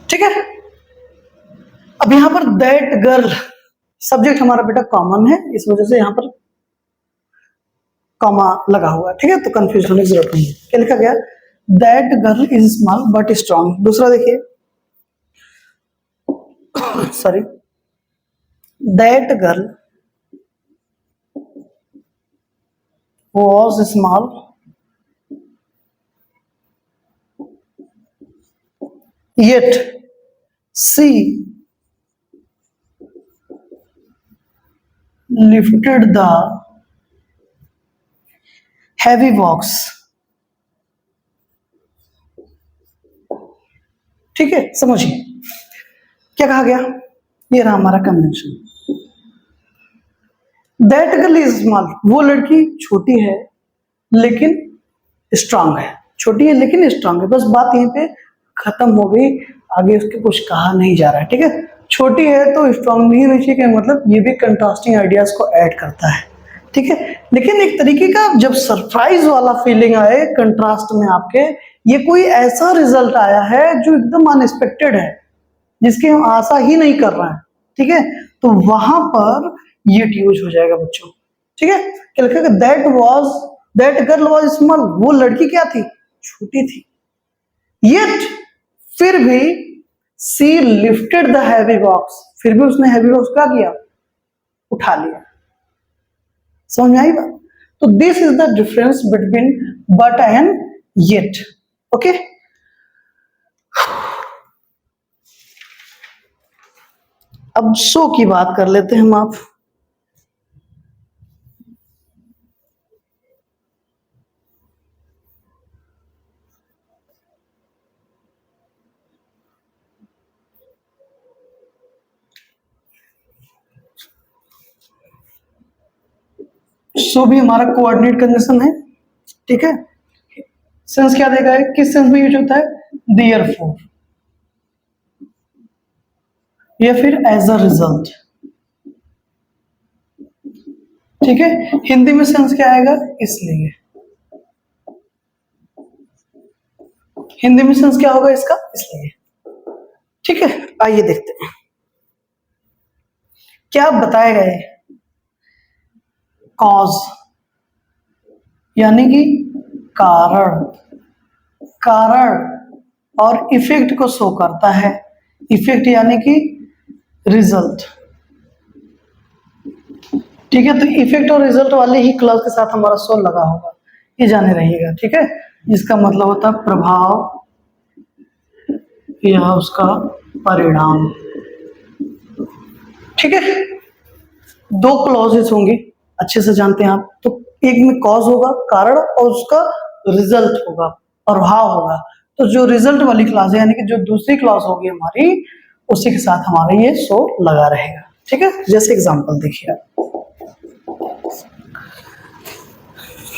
ठीक है। अब यहां पर दैट गर्ल सब्जेक्ट हमारा बेटा कॉमन है, इस वजह से यहां पर कॉमा लगा हुआ है, ठीक है, तो कंफ्यूज होने की जरूरत नहीं है। क्या लिखा गया, that girl is small but strong. दूसरा देखिए, sorry, that girl was small yet she lifted the heavy box. ठीक है, समझिए क्या कहा गया, ये रहा हमारा convention. That girl is small, वो लड़की छोटी है लेकिन स्ट्रांग है, छोटी है लेकिन स्ट्रांग है, बस बात यहीं पे खत्म हो गई, आगे उसके कुछ कहा नहीं जा रहा है। ठीक है, छोटी है तो स्ट्रांग नहीं होनी चाहिए, मतलब ये भी कंट्रास्टिंग आइडियाज को ऐड करता है। ठीक है, लेकिन एक तरीके का जब सरप्राइज वाला फीलिंग आए कंट्रास्ट में आपके, ये कोई ऐसा रिजल्ट आया है जो एकदम अनएक्सपेक्टेड है, जिसकी हम आशा ही नहीं कर रहे हैं। ठीक है, तो वहां पर ये यूज हो जाएगा बच्चों। ठीक है, क्या लिखेगा, दैट गर्ल वाज स्मॉल, वो लड़की क्या थी, छोटी थी, येट फिर भी सी लिफ्टेड द हैवी बॉक्स, फिर भी उसने हैवी बॉक्स क्या किया, उठा लिया। समझ में आई बात? तो this is the difference between but and yet. Okay, अब सो की बात कर लेते हैं हम आप। सो भी हमारा कोऑर्डिनेट कंजंक्शन है। ठीक है, सेंस क्या देगा, किस सेंस में यूज होता है, देयरफॉर, या फिर एज अ रिजल्ट। ठीक है, हिंदी में सेंस क्या आएगा, इसलिए। हिंदी में सेंस क्या होगा इसका, इसलिए। ठीक है, आइए देखते हैं क्या बताया गया है। कॉज यानी कि कारण, कारण और इफेक्ट को शो करता है, इफेक्ट यानी कि रिजल्ट। ठीक है, तो इफेक्ट और रिजल्ट वाले ही क्लॉज के साथ हमारा शो लगा होगा, ये जाने रहिएगा। ठीक है, जिसका मतलब होता है प्रभाव या उसका परिणाम। ठीक है, दो क्लॉजेस होंगे, अच्छे से जानते हैं आप। तो एक में कॉज होगा, कारण, और उसका रिजल्ट होगा, प्रभाव होगा। तो जो रिजल्ट वाली क्लॉज है, यानी कि जो दूसरी क्लॉज होगी हमारी, उसी के साथ हमारा ये शो लगा रहेगा। ठीक है, जैसे एग्जांपल देखिए आप,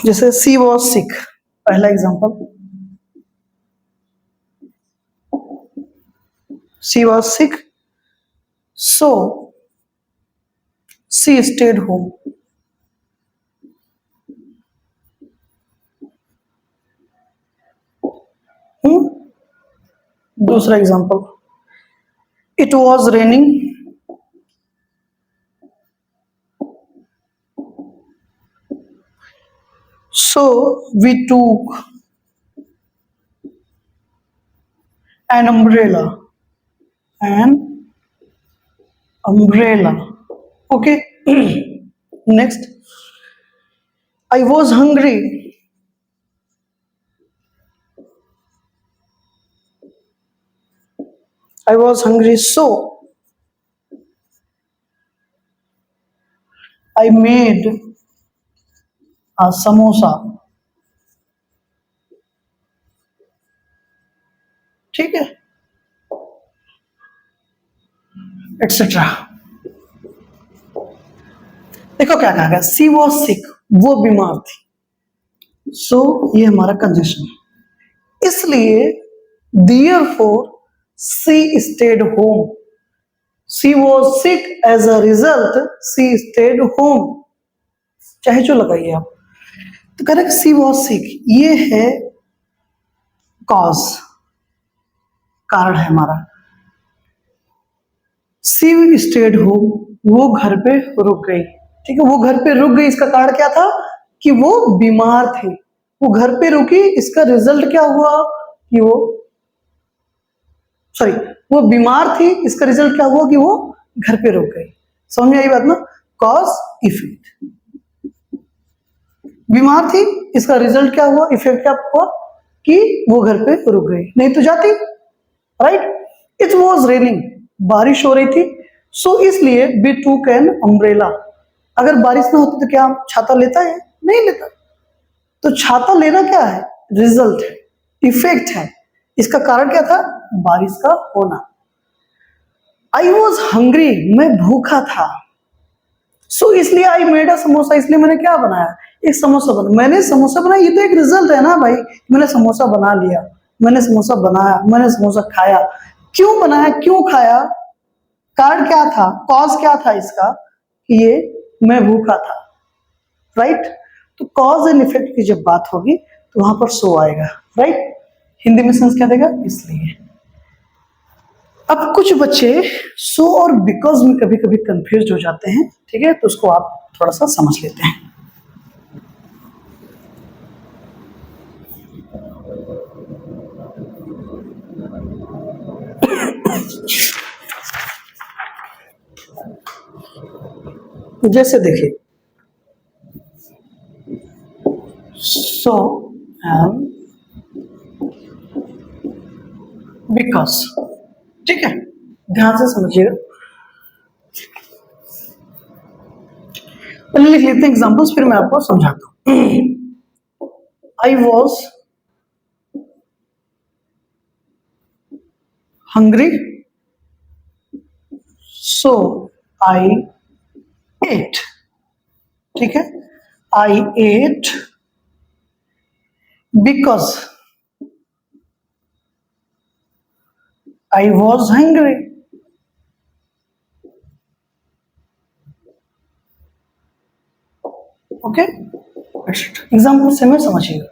जैसे सी वॉज सिक, पहला example, she was sick so she stayed home. दूसरा example, it was raining so we took an umbrella, okay. Next, I was hungry so I made a samosa। ठीक है, एक्सेट्रा। देखो क्या कहा गया, सी वॉज सिक, वो बीमार थी, सो ये हमारा कंजंक्शन है, इसलिए therefore she stayed home, she was sick, as a result she stayed home। चाहे जो लगाइए आप, तो करेक्ट, सी वॉज सिक ये है कॉज, कारण है हमारा। सी स्टेड होम, वो घर पे रुक गई। ठीक है, वो घर पे रुक गई, इसका कारण क्या था कि वो बीमार थे, वो घर पे रुकी, इसका रिजल्ट क्या हुआ कि वो बीमार थी, इसका रिजल्ट क्या हुआ कि वो घर पे रुक गई। समझ में आई बात ना, कॉज इफेक्ट। बीमार थी, इसका रिजल्ट क्या हुआ, इफेक्ट क्या हुआ कि वो घर पे रुक गई, नहीं तो जाती। राइट. इट वॉज रेनिंग, बारिश हो रही थी, सो इसलिए वी टूक एन अम्ब्रेला. अगर बारिश ना होती तो क्या हम छाता लेता है? नहीं लेता. तो छाता लेना क्या है? रिजल्ट है, इफेक्ट है. इसका कारण क्या था? बारिश का होना. आई वॉज हंग्री, मैं भूखा था. सो इसलिए आई मेड अ समोसा, इसलिए मैंने क्या बनाया? एक समोसा बना. मैंने समोसा बनाया, ये तो एक रिजल्ट है ना भाई. मैंने समोसा बना लिया, मैंने समोसा बनाया, मैंने समोसा खाया. क्यों बनाया, क्यों खाया? कारण क्या था? कॉज क्या था इसका? कि ये मैं भूखा था. राइट. तो कॉज एंड इफेक्ट की जब बात होगी तो वहां पर सो आएगा. राइट. हिंदी में सेंस क्या देगा? इसलिए. अब कुछ बच्चे सो और बिकॉज में कभी कभी कंफ्यूज हो जाते हैं. ठीक है, तो उसको आप थोड़ा सा समझ लेते हैं. जैसे देखिए, सो एंड बिकॉज. ठीक है, ध्यान से समझिएगा. पहले लिख लेते हैं एग्जांपल्स, फिर मैं आपको समझाता हूं. I was hungry, so I ate. ठीक है, I ate because I was hungry. Okay, example से में समझिएगा.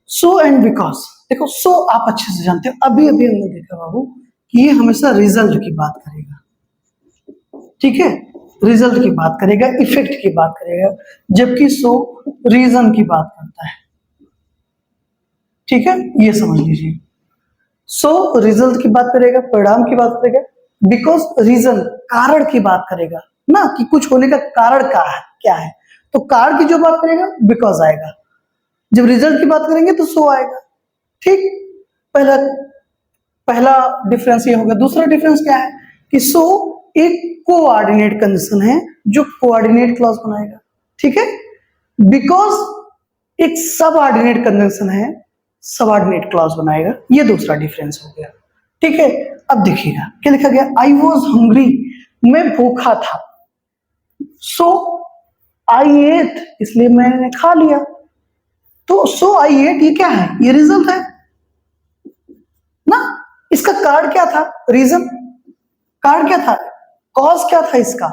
So and because. देखो, सो आप अच्छे से जानते हो, अभी अभी हमने देखा बाबू कि ये हमेशा रिजल्ट की बात करेगा. ठीक है, रिजल्ट की बात करेगा, इफेक्ट की बात करेगा, जबकि सो रीजन की बात करता है. ठीक है, ये समझ लीजिए. सो रिजल्ट की बात करेगा, परिणाम की बात करेगा. बिकॉज रीजन, कारण की बात करेगा ना, कि कुछ होने का कारण क्या है. तो कारण की जो बात करेगा बिकॉज आएगा. जब रिजल्ट की बात करेंगे तो सो आएगा. ठीक. पहला पहला डिफरेंस ये होगा. दूसरा डिफरेंस क्या है? कि सो एक कोऑर्डिनेट कंडीशन है जो कोऑर्डिनेट क्लॉज बनाएगा. ठीक है. बिकॉज एक सबऑर्डिनेट कंजंक्शन है, सबऑर्डिनेट क्लॉज बनाएगा. ये दूसरा डिफरेंस हो गया. ठीक है. अब देखिएगा क्या लिखा गया. आई वॉज हंग्री, मैं भूखा था. सो आई एट, इसलिए मैंने खा लिया. तो सो आई एट, ये क्या है? ये रिजल्ट है ना. इसका कारण क्या था? रीजन. कारण क्या था? कॉज क्या था इसका?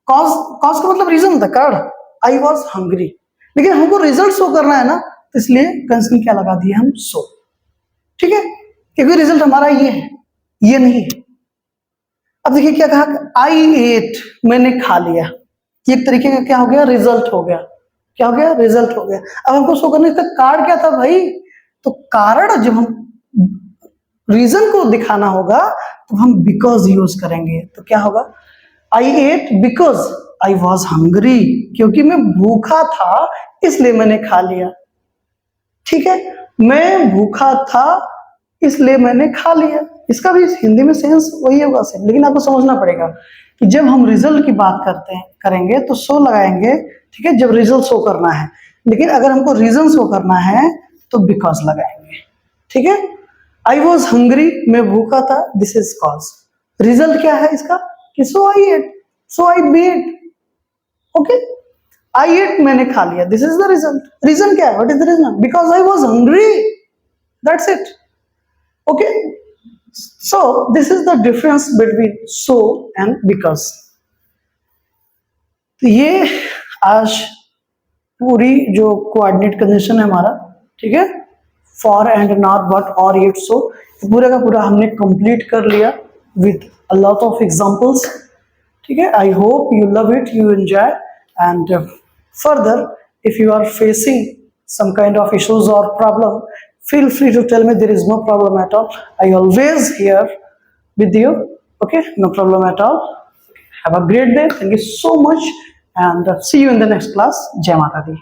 कॉज, कॉज का मतलब रीजन होता है, कारण. आई वॉज हंग्री, लेकिन हमको रिजल्ट शो करना है ना, तो इसलिए कंडीशन क्या लगा दिया हम? सो. ठीक है, क्योंकि रिजल्ट हमारा ये है, ये नहीं है. अब देखिए क्या कहा, आई एट, मैंने खा लिया. ये एक तरीके का क्या हो गया? रिजल्ट हो गया. क्या हो गया? रिजल्ट हो गया. अब हमको शो करने का कारण क्या था भाई? तो कारण जब हम रीजन को दिखाना होगा तो हम बिकॉज यूज करेंगे. तो क्या होगा? I ate because I was hungry, क्योंकि मैं भूखा था इसलिए मैंने खा लिया. ठीक है, मैं भूखा था इसलिए मैंने खा लिया. इसका भी हिंदी में सेंस वही होगा सेम, लेकिन आपको समझना पड़ेगा कि जब हम रिजल्ट की बात करेंगे तो सो लगाएंगे. ठीक है, जब रिजल्ट शो करना है. लेकिन अगर हमको रीजन शो करना है तो बिकॉज लगाएंगे. ठीक है. आई वॉज हंग्री, मैं भूखा था, दिस इज कॉज. रिजल्ट क्या है इसका? कि so I ate, so I beat. Okay, I ate, मैंने खा लिया, this is the result. Reason क्या है? What is the reason? Because I was hungry, that's it. Okay, so this is the difference between so and because. तो ये आज पूरी जो कोऑर्डिनेट कंडीशन है हमारा, ठीक है, फॉर एंड नॉट, बट, और, येट, सो, पूरा का पूरा हमने कंप्लीट कर लिया with a lot of examples. ठीक है, I hope you love it, you enjoy. And further if you are facing some kind of issues or problem, feel free to tell me. There is no problem at all. I always here with you. Okay, no problem at all. Have a great day. Thank you so much, and see you in the next class. Jai Mata Di.